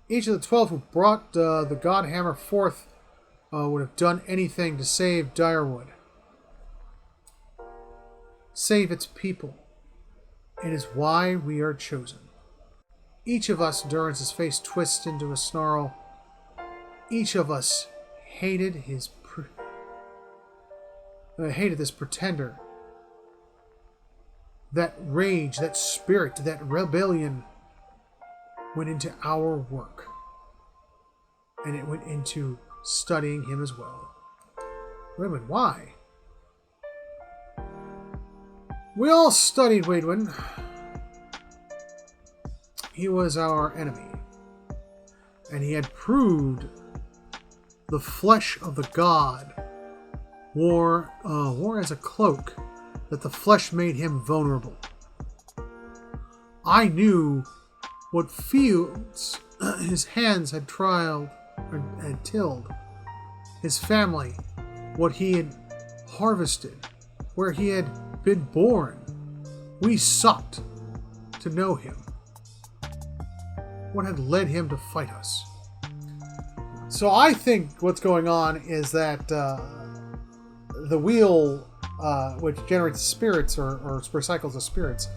Each of the 12 who brought the God Hammer forth would have done anything to save Direwood. Save its people. It is why we are chosen. Each of us, Durance's face twists into a snarl. Each of us hated hated this pretender. That rage, that spirit, that rebellion went into our work. And it went into studying him as well. Wait a minute, why? We all studied Weidman. He was our enemy. And he had proved the flesh of the god wore as a cloak, that the flesh made him vulnerable. I knew what fields his hands had tilled, his family, what he had harvested, where he had been born. We sought to know him. What had led him to fight us? So I think what's going on is that the wheel, which generates spirits or recycles the spirits,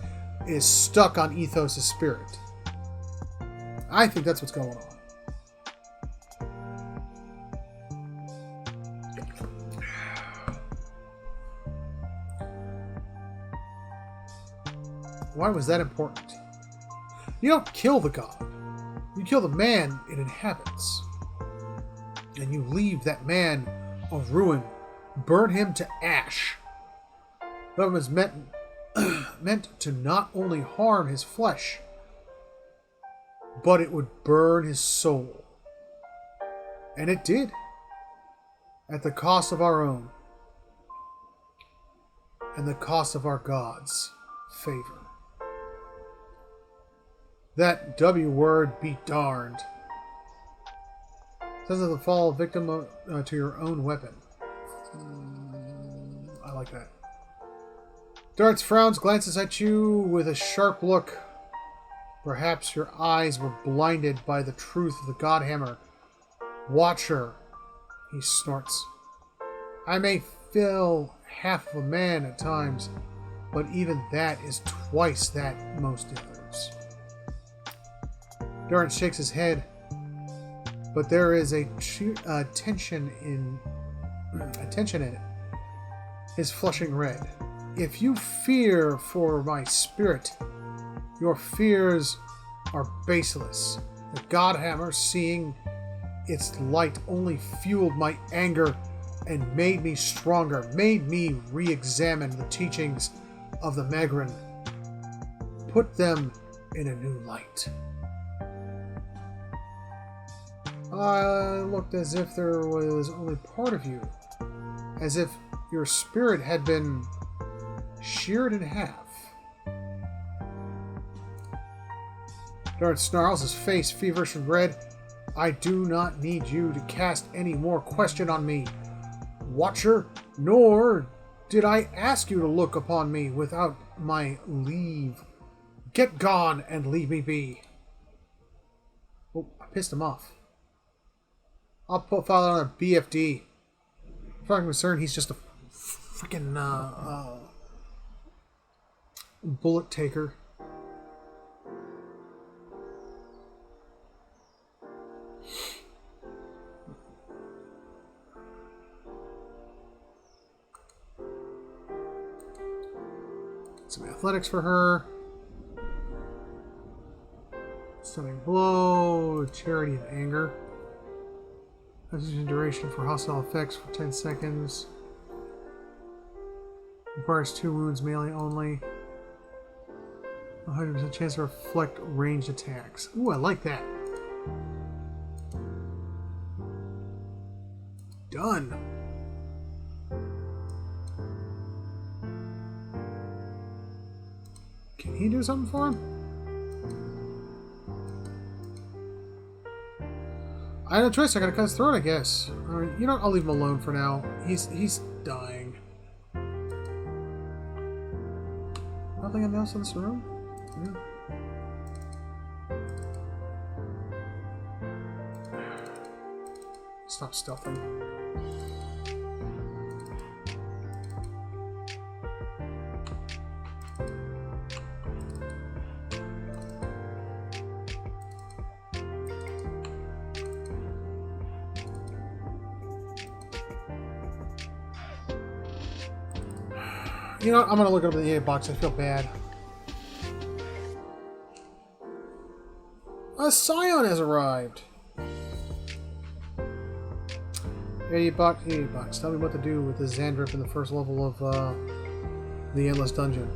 is stuck on Ethos' spirit. I think that's what's going on. Why was that important? You don't kill the god. You kill the man it inhabits. And you leave that man a ruin. Burn him to ash. That was meant to not only harm his flesh, but it would burn his soul. And it did. At the cost of our own. and the cost of our gods' favor. That W word be darned. Says of the fall victim to your own weapon. I like that. Darts frowns, glances at you with a sharp look. Perhaps your eyes were blinded by the truth of the Godhammer. Watcher, he snorts. I may feel half of a man at times, but even that is twice that most others. Darren shakes his head, but there is a tension in it. His flushing red. If you fear for my spirit, your fears are baseless. The Godhammer, seeing its light, only fueled my anger and made me stronger, made me re-examine the teachings of the Megrin, put them in a new light. I looked as if there was only part of you, as if your spirit had been sheared in half. Dart snarls, his face feverish and red. I do not need you to cast any more question on me, Watcher, nor did I ask you to look upon me without my leave. Get gone and leave me be. Oh, I pissed him off. I'll put file on a BFD. As far as I'm concerned, he's just a freaking bullet taker. Some athletics for her. Stunning blow. Charity of anger. Position duration for hostile effects for 10 seconds. Requires 2 wounds melee only. 100% chance to reflect ranged attacks. Ooh, I like that. Done. Can he do something for him? I had no choice. I gotta cut his throat, I guess. Alright, you know what? I'll leave him alone for now. He's dying. Nothing else in this room? Yeah. Stop stealthing. You know what? I'm going to look up in the EA box. I feel bad. A Scion has arrived. 80 bucks. 80 bucks. Tell me what to do with the Xanrup in the first level of the Endless Dungeon.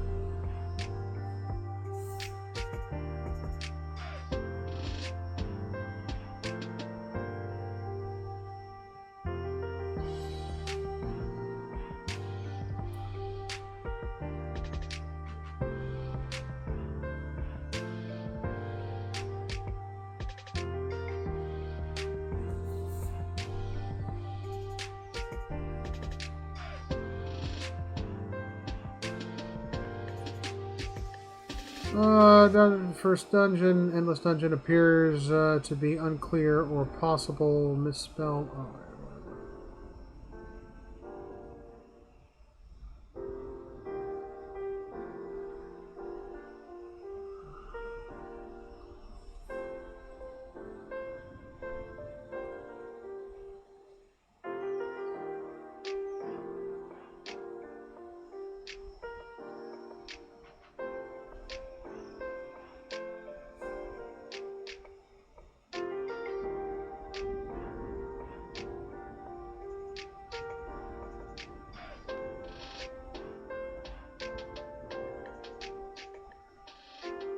First dungeon, Endless Dungeon, appears to be unclear or possible misspelled. Oh,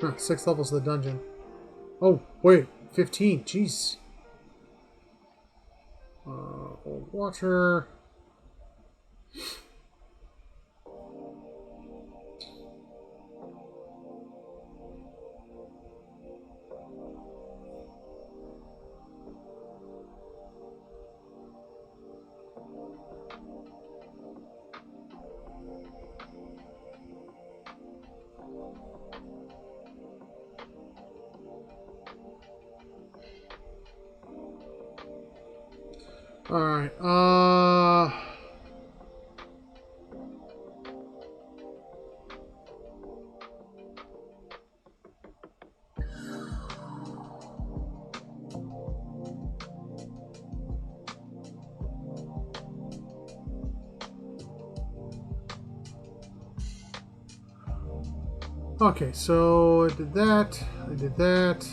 Huh, 6 levels of the dungeon. Oh, wait, 15. Jeez. Old Watcher. Alright, okay, so I did that. I did that.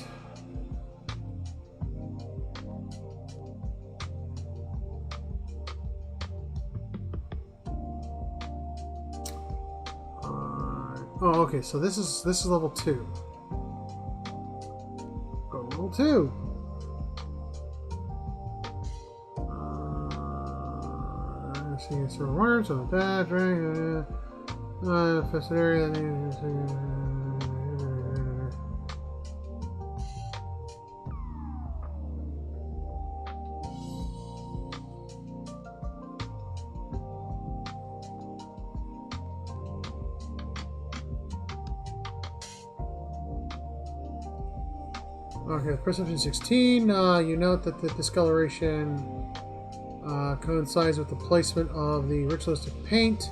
Oh, okay, so this is level 2. Go to level 2. See, sort of words, so that, right? Infested area. Okay, perception 16. You note that the discoloration coincides with the placement of the ritualistic paint.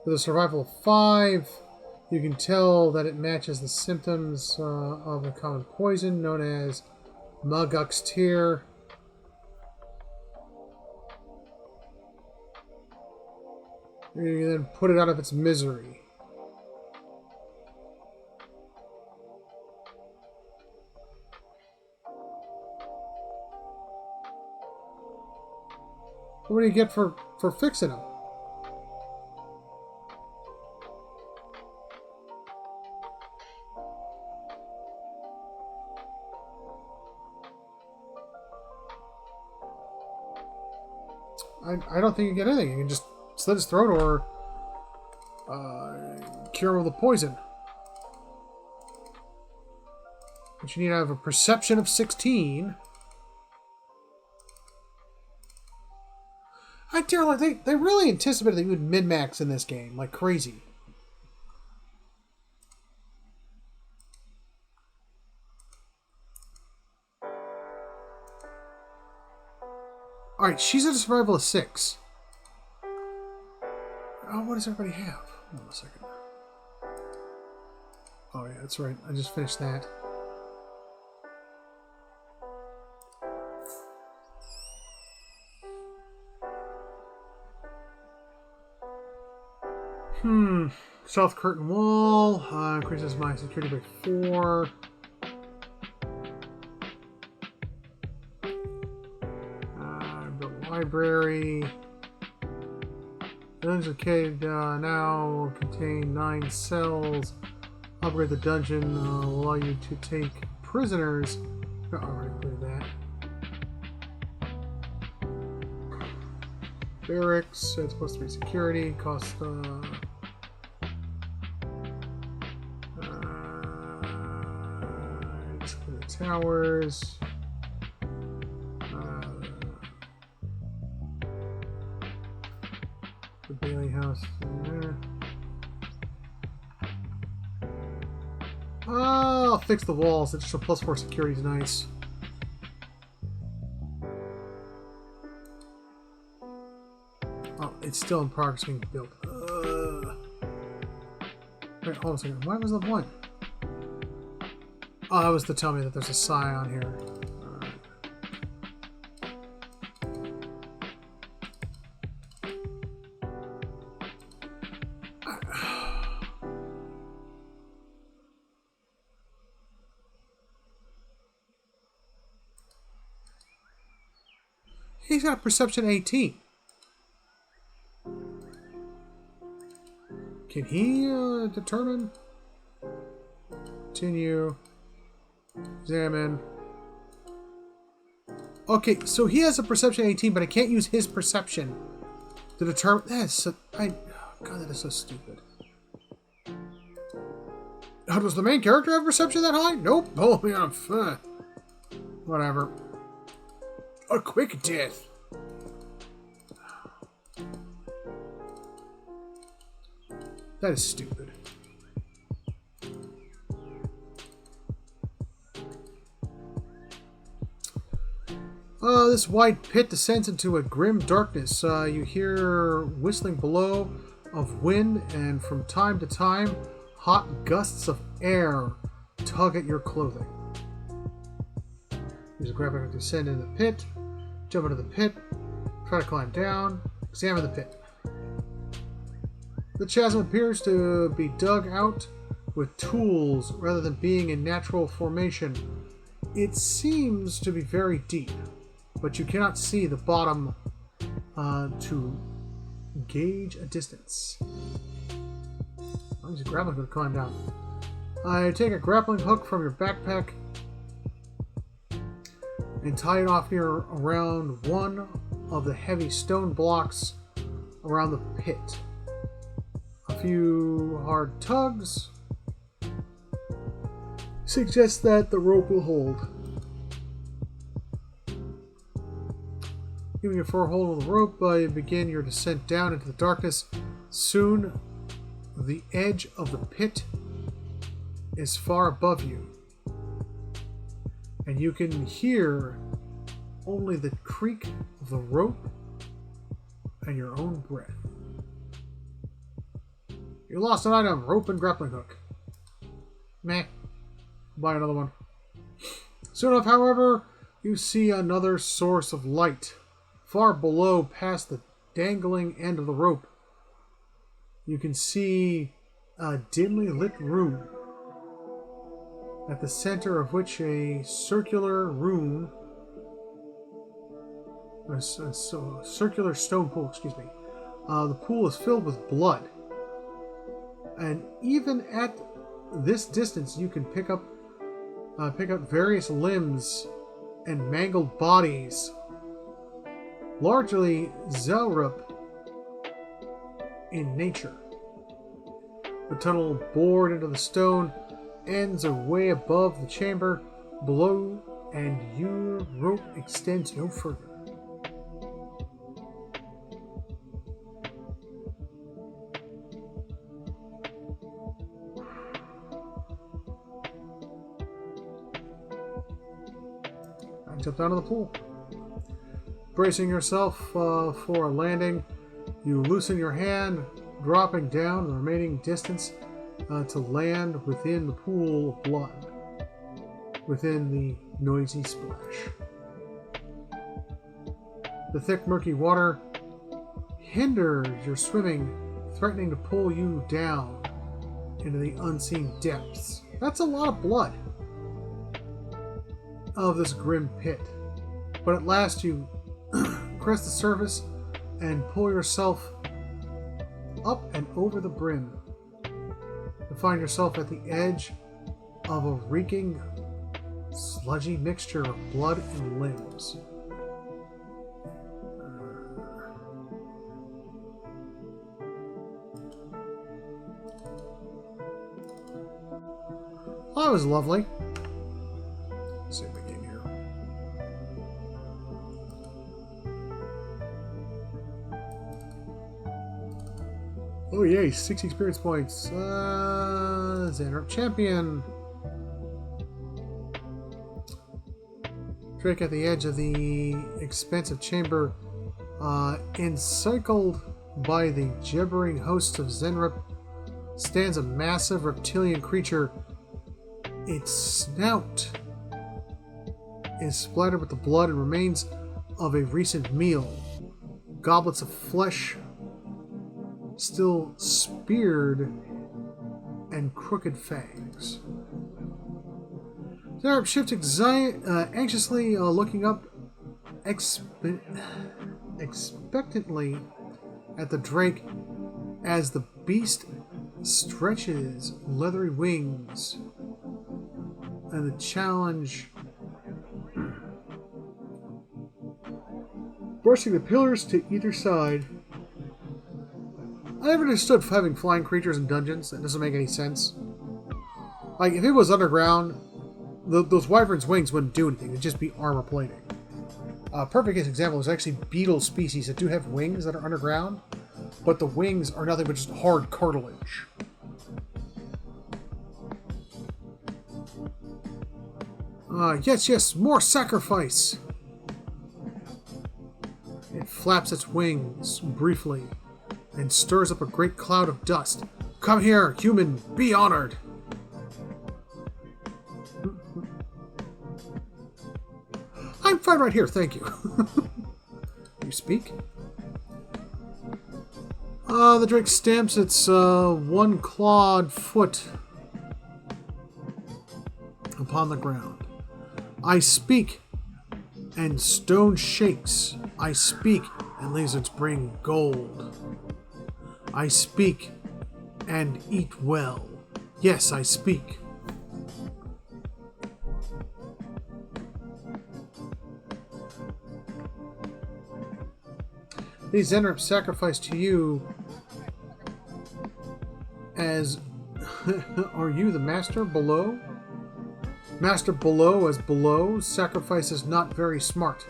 With a survival of 5, you can tell that it matches the symptoms of a common poison known as Maguk's Tear. You then put it out of its misery. What do you get for fixing them? I don't think you get anything. You can just slit his throat or cure him of the poison. But you need to have a perception of 16. They really anticipated that you would min-max in this game like crazy. Alright, she's at a survival of 6. Oh, what does everybody have? Hold on a second. Oh, yeah, that's right. I just finished that. South curtain wall. Increases my security by 4. The library. Dungeon arcade now will contain 9 cells. Upgrade the dungeon will allow you to take prisoners. I already played that. Barracks. It's supposed to be security. Cost. Towers. The Bailey House. There. Oh, I'll fix the walls. It's just a +4 security is nice. Oh, it's still in progress being built. Wait, hold on a second. Why was the 1? Oh, that was to tell me that there's a psi on here. He's got perception 18. Can he determine? Continue. Examine. Okay, so he has a perception 18, but I can't use his perception to determine. That's so, God, that is so stupid. How does the main character have perception that high? Nope. Oh yeah, whatever. A quick death. That is stupid. This wide pit descends into a grim darkness. You hear whistling below of wind, and from time to time, hot gusts of air tug at your clothing. Use a grappling to descend into the pit, jump into the pit, try to climb down, examine the pit. The chasm appears to be dug out with tools rather than being in natural formation. It seems to be very deep, but you cannot see the bottom to gauge a distance. I'll use a grappling hook to climb down. I take a grappling hook from your backpack and tie it off near around one of the heavy stone blocks around the pit. A few hard tugs suggest that the rope will hold. Giving a firm hold on the rope, you begin your descent down into the darkness. Soon, the edge of the pit is far above you, and you can hear only the creak of the rope and your own breath. You lost an item, rope and grappling hook. Meh. Buy another one. Soon enough, however, you see another source of light. Far below, past the dangling end of the rope, you can see a dimly lit room, at the center of which a circular room, a circular stone pool, excuse me. The pool is filled with blood. And even at this distance, you can pick up various limbs and mangled bodies. Largely Xanrup in nature. The tunnel bored into the stone ends are way above the chamber below, and your rope extends no further. I jump down to the pool. Bracing yourself for a landing, you loosen your hand, dropping down the remaining distance to land within the pool of blood, within the noisy splash. The thick, murky water hinders your swimming, threatening to pull you down into the unseen depths. That's a lot of blood of this grim pit. But at last you crest the surface and pull yourself up and over the brim to find yourself at the edge of a reeking, sludgy mixture of blood and limbs. That was lovely. Let's see if we get here. Oh yay, 6 experience points. Xanrup champion. Drake at the edge of the expansive chamber, encircled by the gibbering hosts of Xanrup, stands a massive reptilian creature. Its snout is splattered with the blood and remains of a recent meal. Goblets of flesh still speared and crooked fangs. Xanrup shifted anxiously looking up expectantly at the drake as the beast stretches leathery wings and the challenge brushing the pillars to either side. I never understood having flying creatures in dungeons. That doesn't make any sense. Like, if it was underground, those wyvern's wings wouldn't do anything. It'd just be armor plating. A perfect example is actually beetle species that do have wings that are underground, but the wings are nothing but just hard cartilage. Yes, more sacrifice! It flaps its wings briefly and stirs up a great cloud of dust. Come here, human, be honored! I'm fine right here, thank you. You speak? The drake stamps its one clawed foot upon the ground. I speak, and stone shakes. I speak, and lizards bring gold. I speak, and eat well. Yes, I speak. These Xanrup sacrifice to you as... Are you the master below? Master below as below. Sacrifice is not very smart.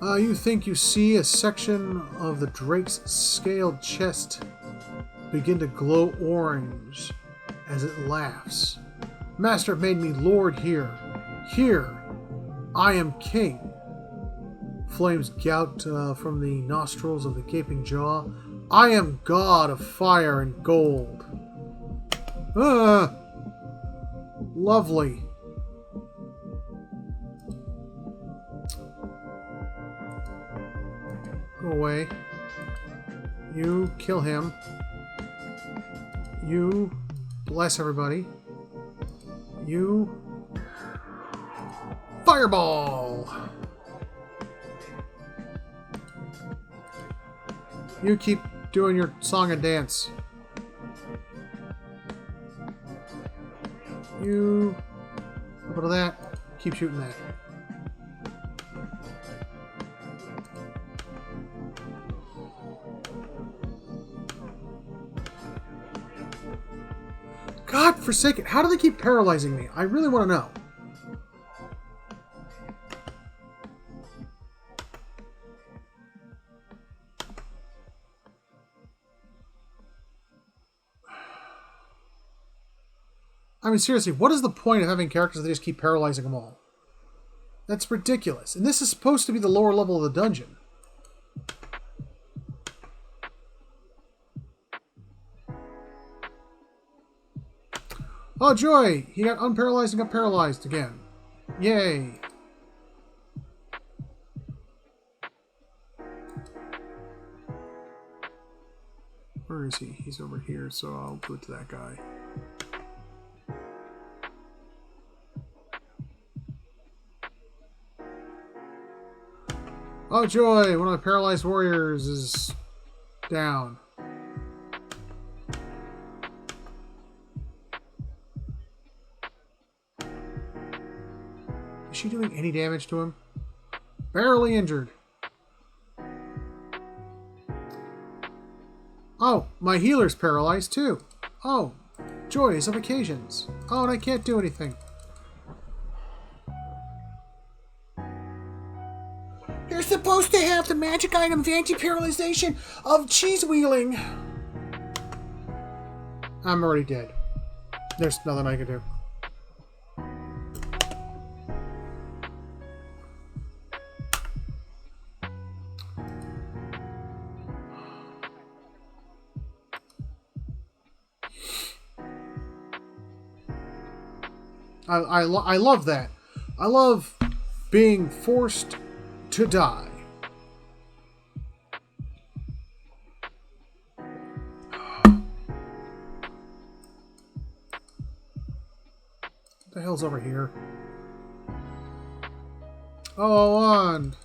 You think you see a section of the drake's scaled chest begin to glow orange as it laughs. Master made me lord here. Here, I am king. Flames gout from the nostrils of the gaping jaw. I am god of fire and gold. Lovely. Go away. You kill him. You bless everybody. You fireball. You keep doing your song and dance. You a little bit of that. Keep shooting that. God forsaken, how do they keep paralyzing me? I really want to know. I mean, seriously, what is the point of having characters that just keep paralyzing them all? That's ridiculous. And this is supposed to be the lower level of the dungeon. Oh, joy! He got unparalyzed and got paralyzed again. Yay! Where is he? He's over here, so I'll go to that guy. Oh, joy! One of the paralyzed warriors is down. Is she doing any damage to him? Barely injured. Oh, my healer's paralyzed too. Oh, joys of occasions. Oh, and I can't do anything. You're supposed to have the magic item of anti-paralyzation of cheese wheeling. I'm already dead. There's nothing I can do. I love that. I love being forced to die. What the hell's over here? Oh, wand.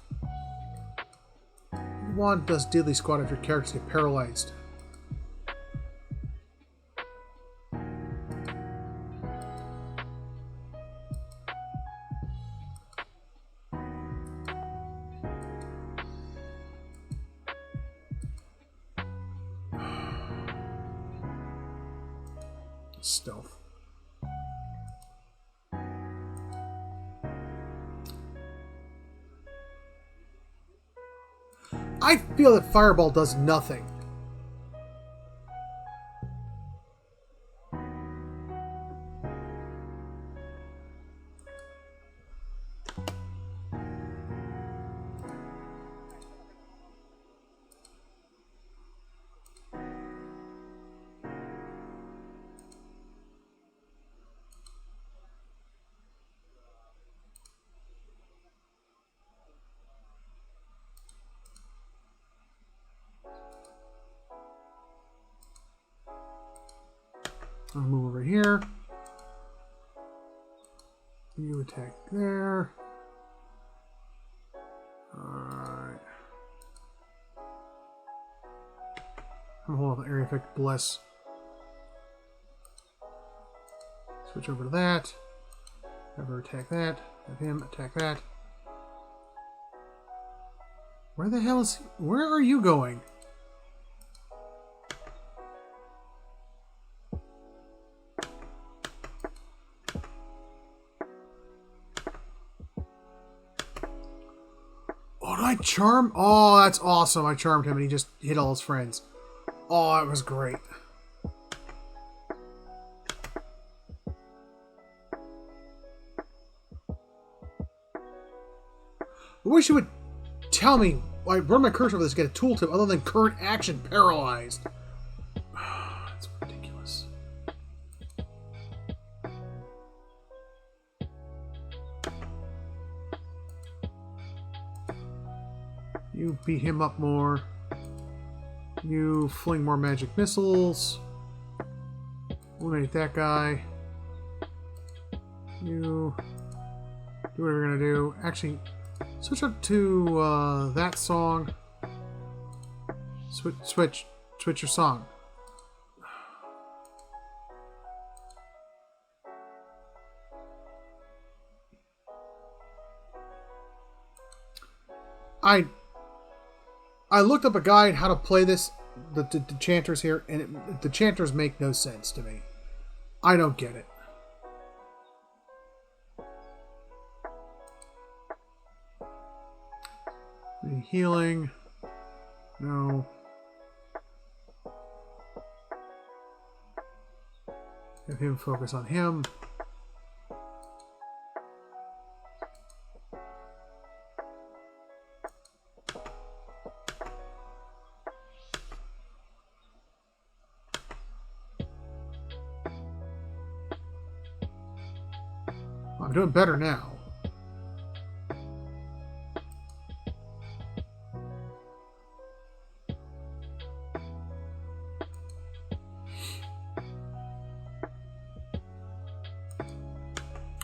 Wand does diddly squat if your characters get paralyzed. Stealth. I feel that Fireball does nothing. I'll move over here. You attack there. Alright. I'm holding the area effect bless. Switch over to that. Have her attack that. Have him attack that. Where the hell is he? Where are you going? Oh, did I charm? Oh, that's awesome. I charmed him and he just hit all his friends. Oh, that was great. I wish you would tell me, like, run my cursor over this to get a tooltip other than current action paralyzed. That's ridiculous. You beat him up more. You fling more magic missiles. Eliminate that guy. You do whatever you're gonna do. Actually, switch up to that song. Switch your song. I looked up a guide how to play this, the chanters here, and the chanters make no sense to me. I don't get it. Any healing? No. Have him focus on him. I'm doing better now.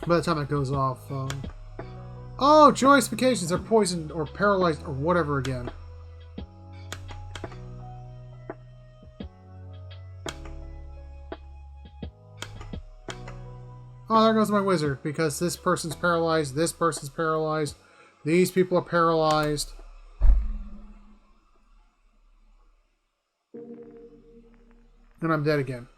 By the time that goes off, oh, joyous vacations are poisoned or paralyzed or whatever again. Oh, there goes my wizard, because this person's paralyzed, these people are paralyzed. And I'm dead again.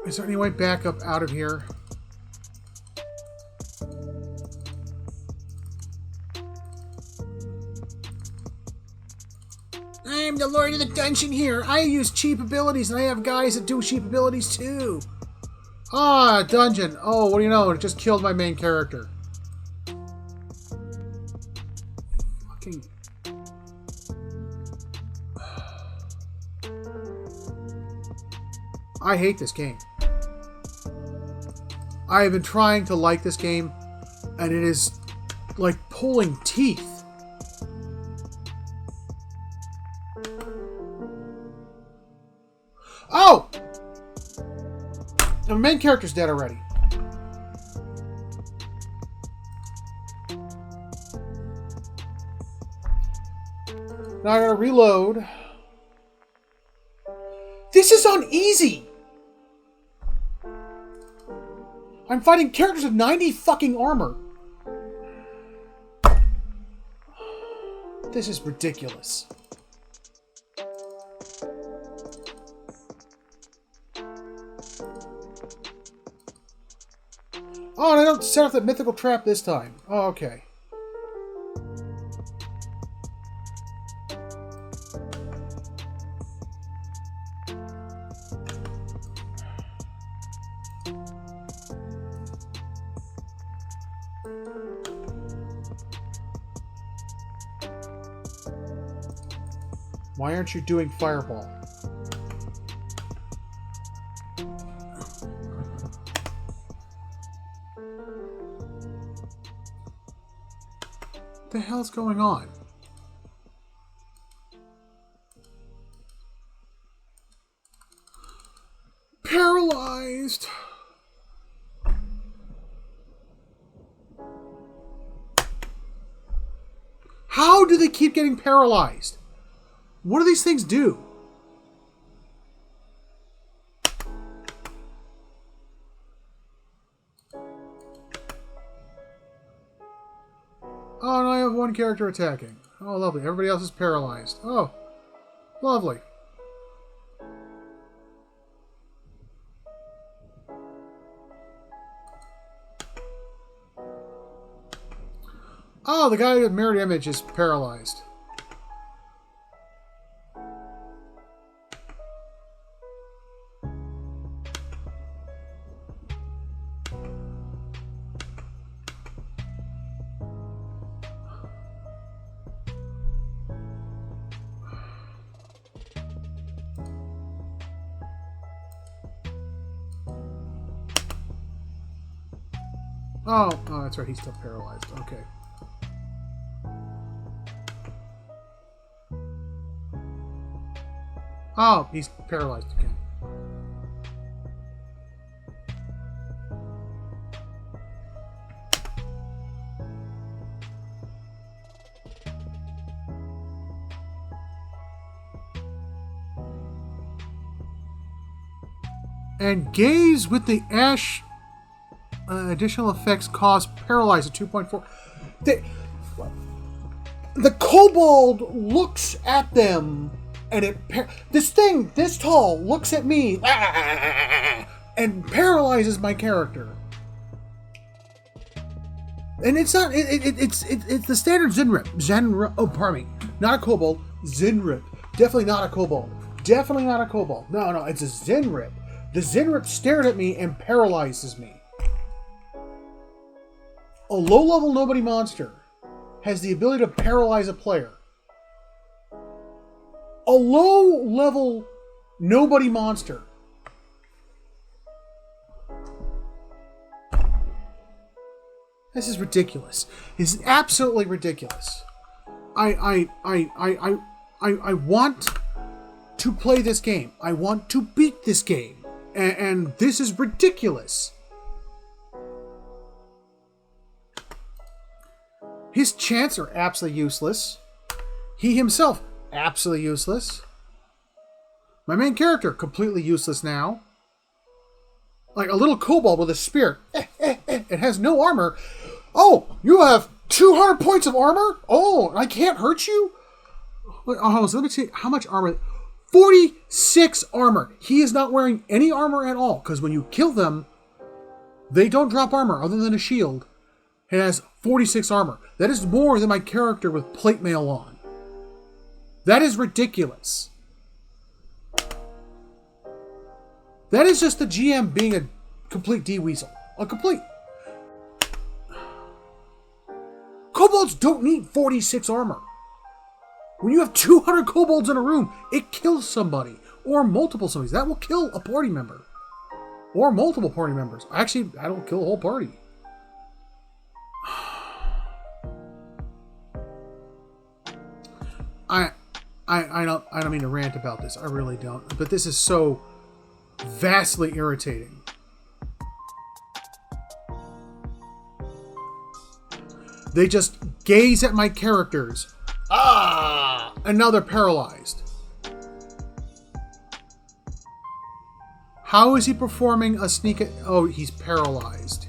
Is there any way back up out of here? I'm the lord of the dungeon here. I use cheap abilities and I have guys that do cheap abilities too. Ah, dungeon. Oh, what do you know? It just killed my main character. Fucking... I hate this game. I have been trying to like this game, and it is like pulling teeth. Oh! The main character's dead already. Now I gotta reload. This is on easy! I'm fighting characters with 90 fucking armor. This is ridiculous. Oh, and I don't set off that mythical trap this time. Oh, okay. Why aren't you doing fireball? What the hell's going on? Paralyzed. How do they keep getting paralyzed? What do these things do? Oh, and I have one character attacking. Oh, lovely. Everybody else is paralyzed. Oh, lovely. Oh, the guy with mirrored image is paralyzed. Oh, that's right. He's still paralyzed. Okay. Oh, he's paralyzed again. And gaze with the ash additional effects cause paralyzed at 2.4. The kobold looks at them and this tall looks at me and paralyzes my character. And it's not it's the standard Xanrup. Oh, pardon me, not a kobold. Xanrup. Definitely not a kobold. Definitely not a kobold. No, it's a Xanrup. The Xanrup stared at me and paralyzes me. A low-level nobody monster has the ability to paralyze a player. A low-level nobody monster. This is ridiculous. This is absolutely ridiculous. I want to play this game. I want to beat this game. And this is ridiculous. His chants are absolutely useless. He himself, absolutely useless. My main character, completely useless now. Like a little kobold with a spear. It has no armor. Oh, you have 200 points of armor? Oh, I can't hurt you? Oh, so let me see how much armor. 46 armor. He is not wearing any armor at all. Because when you kill them, they don't drop armor other than a shield. It has 46 armor. That is more than my character with plate mail on. That is ridiculous. That is just the GM being a complete D-weasel. A complete. Kobolds don't need 46 armor. When you have 200 kobolds in a room, it kills somebody. Or multiple somebodies. That will kill a party member. Or multiple party members. Actually, that'll kill a whole party. I don't mean to rant about this. I really don't. But this is so vastly irritating. They just gaze at my characters. And now they're paralyzed. How is he performing a sneak? Oh, he's paralyzed.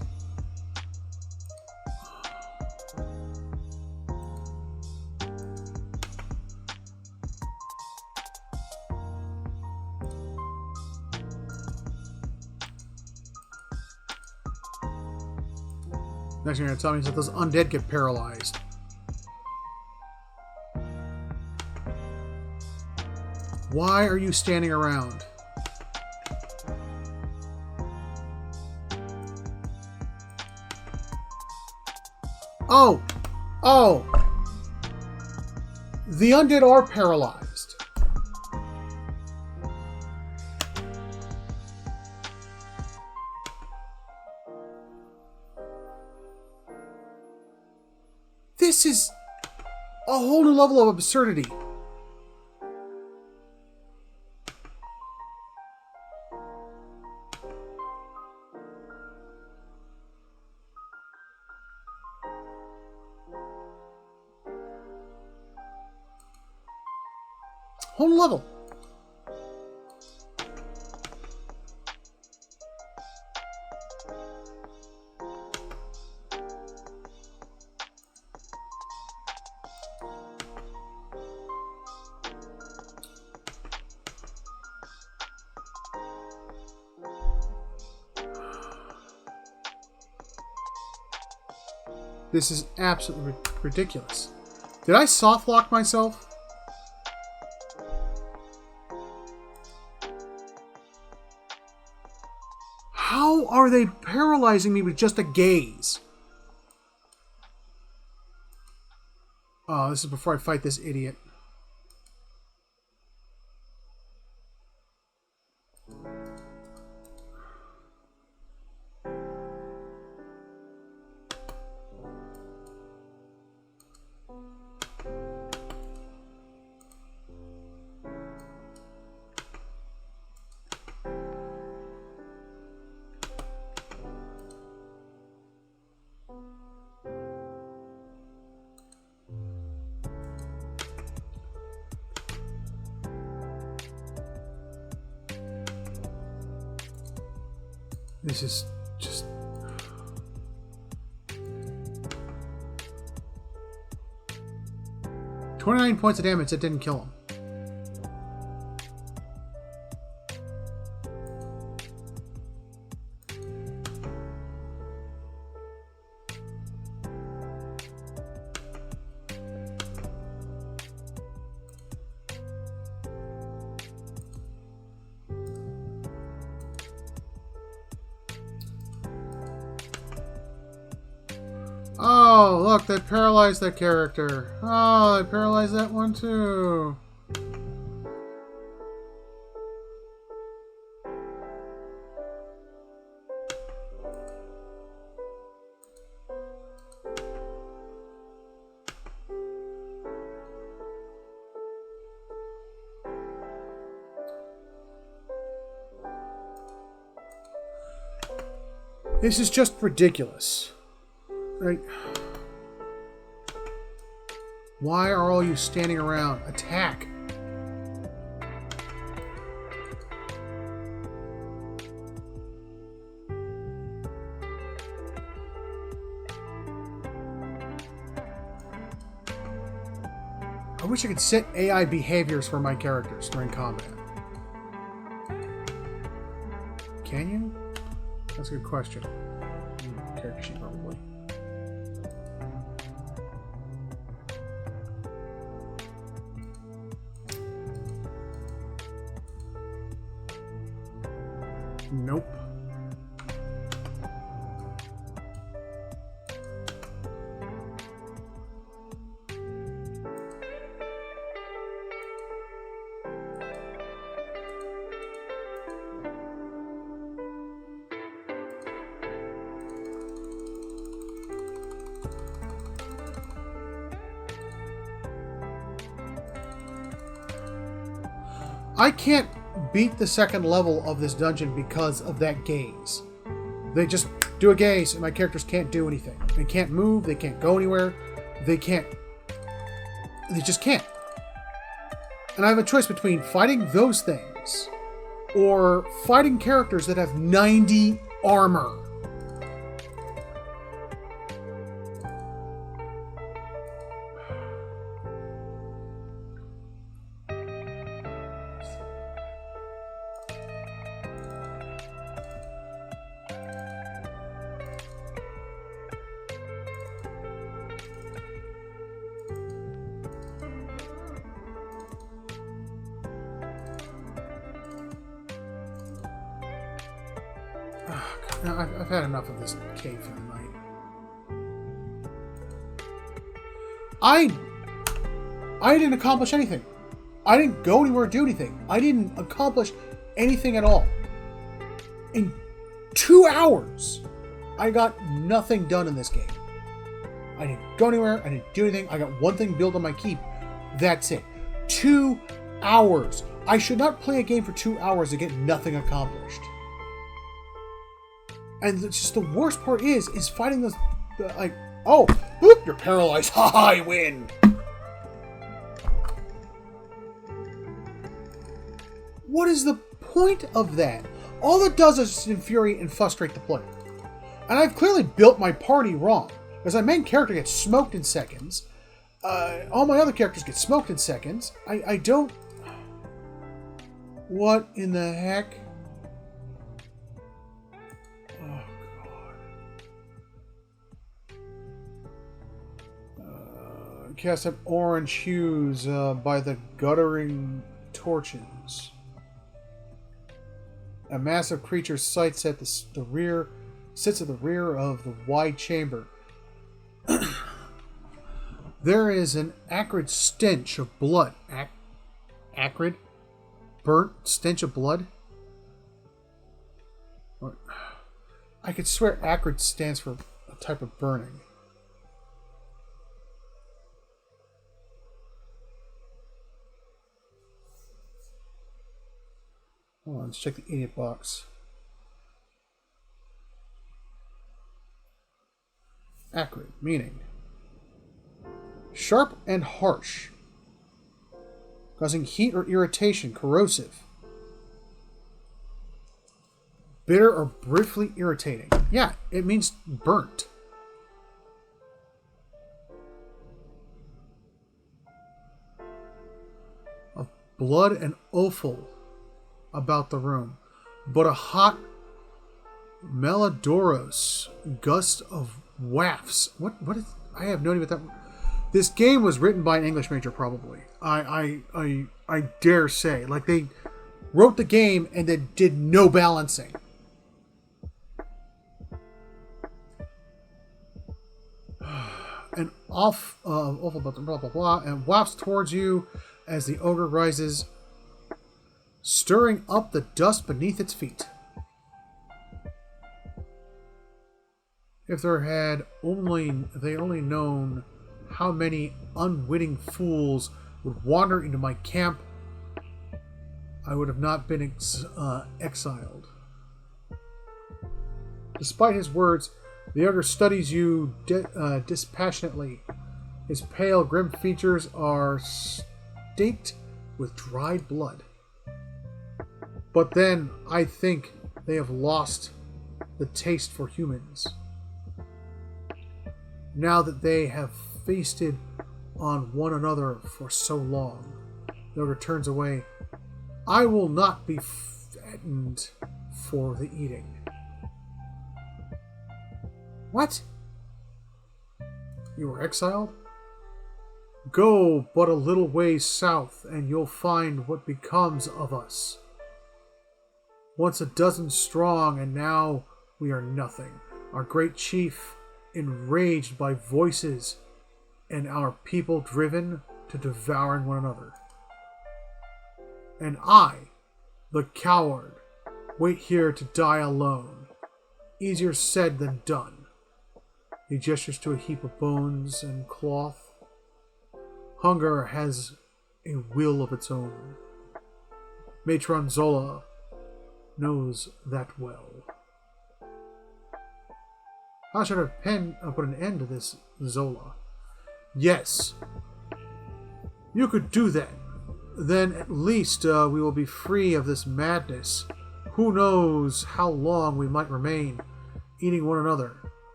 Next thing you're going to tell me is that those undead get paralyzed. Why are you standing around? Oh! The undead are paralyzed. This is a whole new level of absurdity. Whole new level. This is absolutely ridiculous. Did I soft lock myself? How are they paralyzing me with just a gaze? Oh, this is before I fight this idiot. This is just... $29 points of damage, that didn't kill him. Oh, look, they paralyzed that character. Oh, they paralyzed that one too. This is just ridiculous. Right. Why are all you standing around? Attack! I wish I could set AI behaviors for my characters during combat. Can you? That's a good question. Character sheet probably. Nope. I can't beat the second level of this dungeon because of that gaze. They just do a gaze and my characters can't do anything. They can't move, they can't go anywhere, they just can't. And I have a choice between fighting those things or fighting characters that have 90 armor. I've had enough of this cave for the night. I didn't accomplish anything. I didn't go anywhere or do anything. I didn't accomplish anything at all. In 2 hours, I got nothing done in this game. I didn't go anywhere. I didn't do anything. I got one thing built on my keep. That's it. 2 hours. I should not play a game for 2 hours to get nothing accomplished. And just the worst part is fighting those, like, oh, boop, you're paralyzed. Ha ha, I win. What is the point of that? All it does is infuriate and frustrate the player. And I've clearly built my party wrong. Because my main character gets smoked in seconds. All my other characters get smoked in seconds. I don't... What in the heck? Oh, God. Cast up orange hues by the guttering torches. A massive creature sits at the rear of the wide chamber. There is an acrid stench of blood. Acrid? Burnt stench of blood? I could swear acrid stands for a type of burning. Hold on, let's check the idiot box. Acrid, meaning sharp and harsh, causing heat or irritation, corrosive, bitter or briefly irritating. Yeah, it means burnt. Of blood and offal about the room, but a hot malodorous gust of wafts. What is... I have no idea what that... This game was written by an English major, probably. I dare say. Like, they wrote the game and then did no balancing. And awful blah blah blah, and wafts towards you as the ogre rises, stirring up the dust beneath its feet. If they only known how many unwitting fools would wander into my camp, I would have not been exiled. Despite his words, the ogre studies you dispassionately. His pale, grim features are staked with dried blood. But then, I think they have lost the taste for humans. Now that they have feasted on one another for so long, the ogre turns away. I will not be fattened for the eating. What? You were exiled? Go but a little way south, and you'll find what becomes of us. Once a dozen strong, and now we are nothing. Our great chief, enraged by voices, and our people driven to devouring one another. And I, the coward, wait here to die alone. Easier said than done. He gestures to a heap of bones and cloth. Hunger has a will of its own. Matron Zola knows that well. How should I put an end to this, Zola? Yes. You could do that. Then at least we will be free of this madness. Who knows how long we might remain eating one another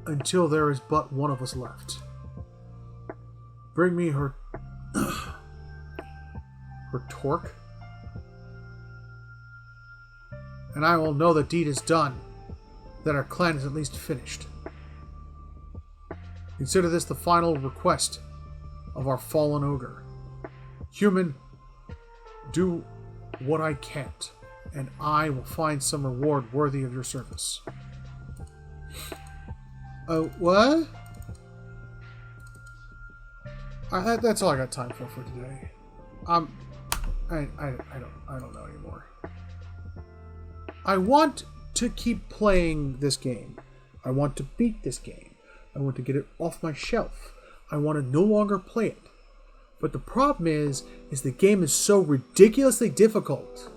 until there is but one of us left. Bring me her her torque, and I will know the deed is done, that our clan is at least finished. Consider this the final request of our fallen ogre. Human, do what I can't, and I will find some reward worthy of your service. What? That's all I got time for today. I don't know anymore. I want to keep playing this game. I want to beat this game. I want to get it off my shelf. I want to no longer play it. But the problem is the game is so ridiculously difficult.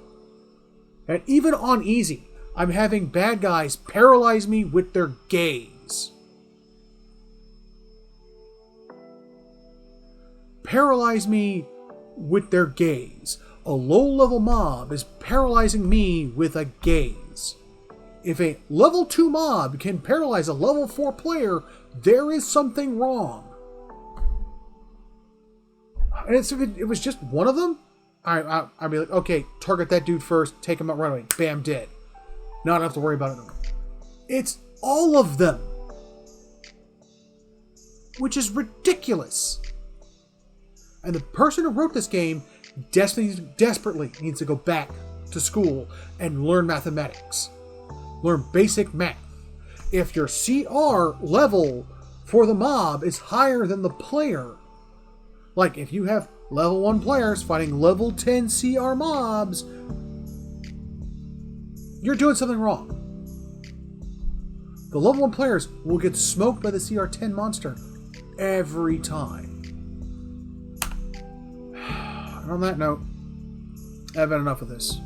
And even on easy, I'm having bad guys paralyze me with their gaze. Paralyze me with their gaze. A low-level mob is paralyzing me with a gaze. If a level 2 mob can paralyze a level 4 player, there is something wrong. And it was just one of them? I'd be like, okay, target that dude first, take him out right away. Bam, dead. Not have to worry about it anymore. It's all of them. Which is ridiculous. And the person who wrote this game desperately needs to go back to school and learn mathematics. Learn basic math. If your CR level for the mob is higher than the player, like if you have level 1 players fighting level 10 CR mobs, you're doing something wrong. The level 1 players will get smoked by the CR 10 monster every time. And on that note, I've had enough of this.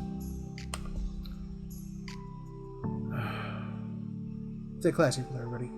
Stay classy, everybody.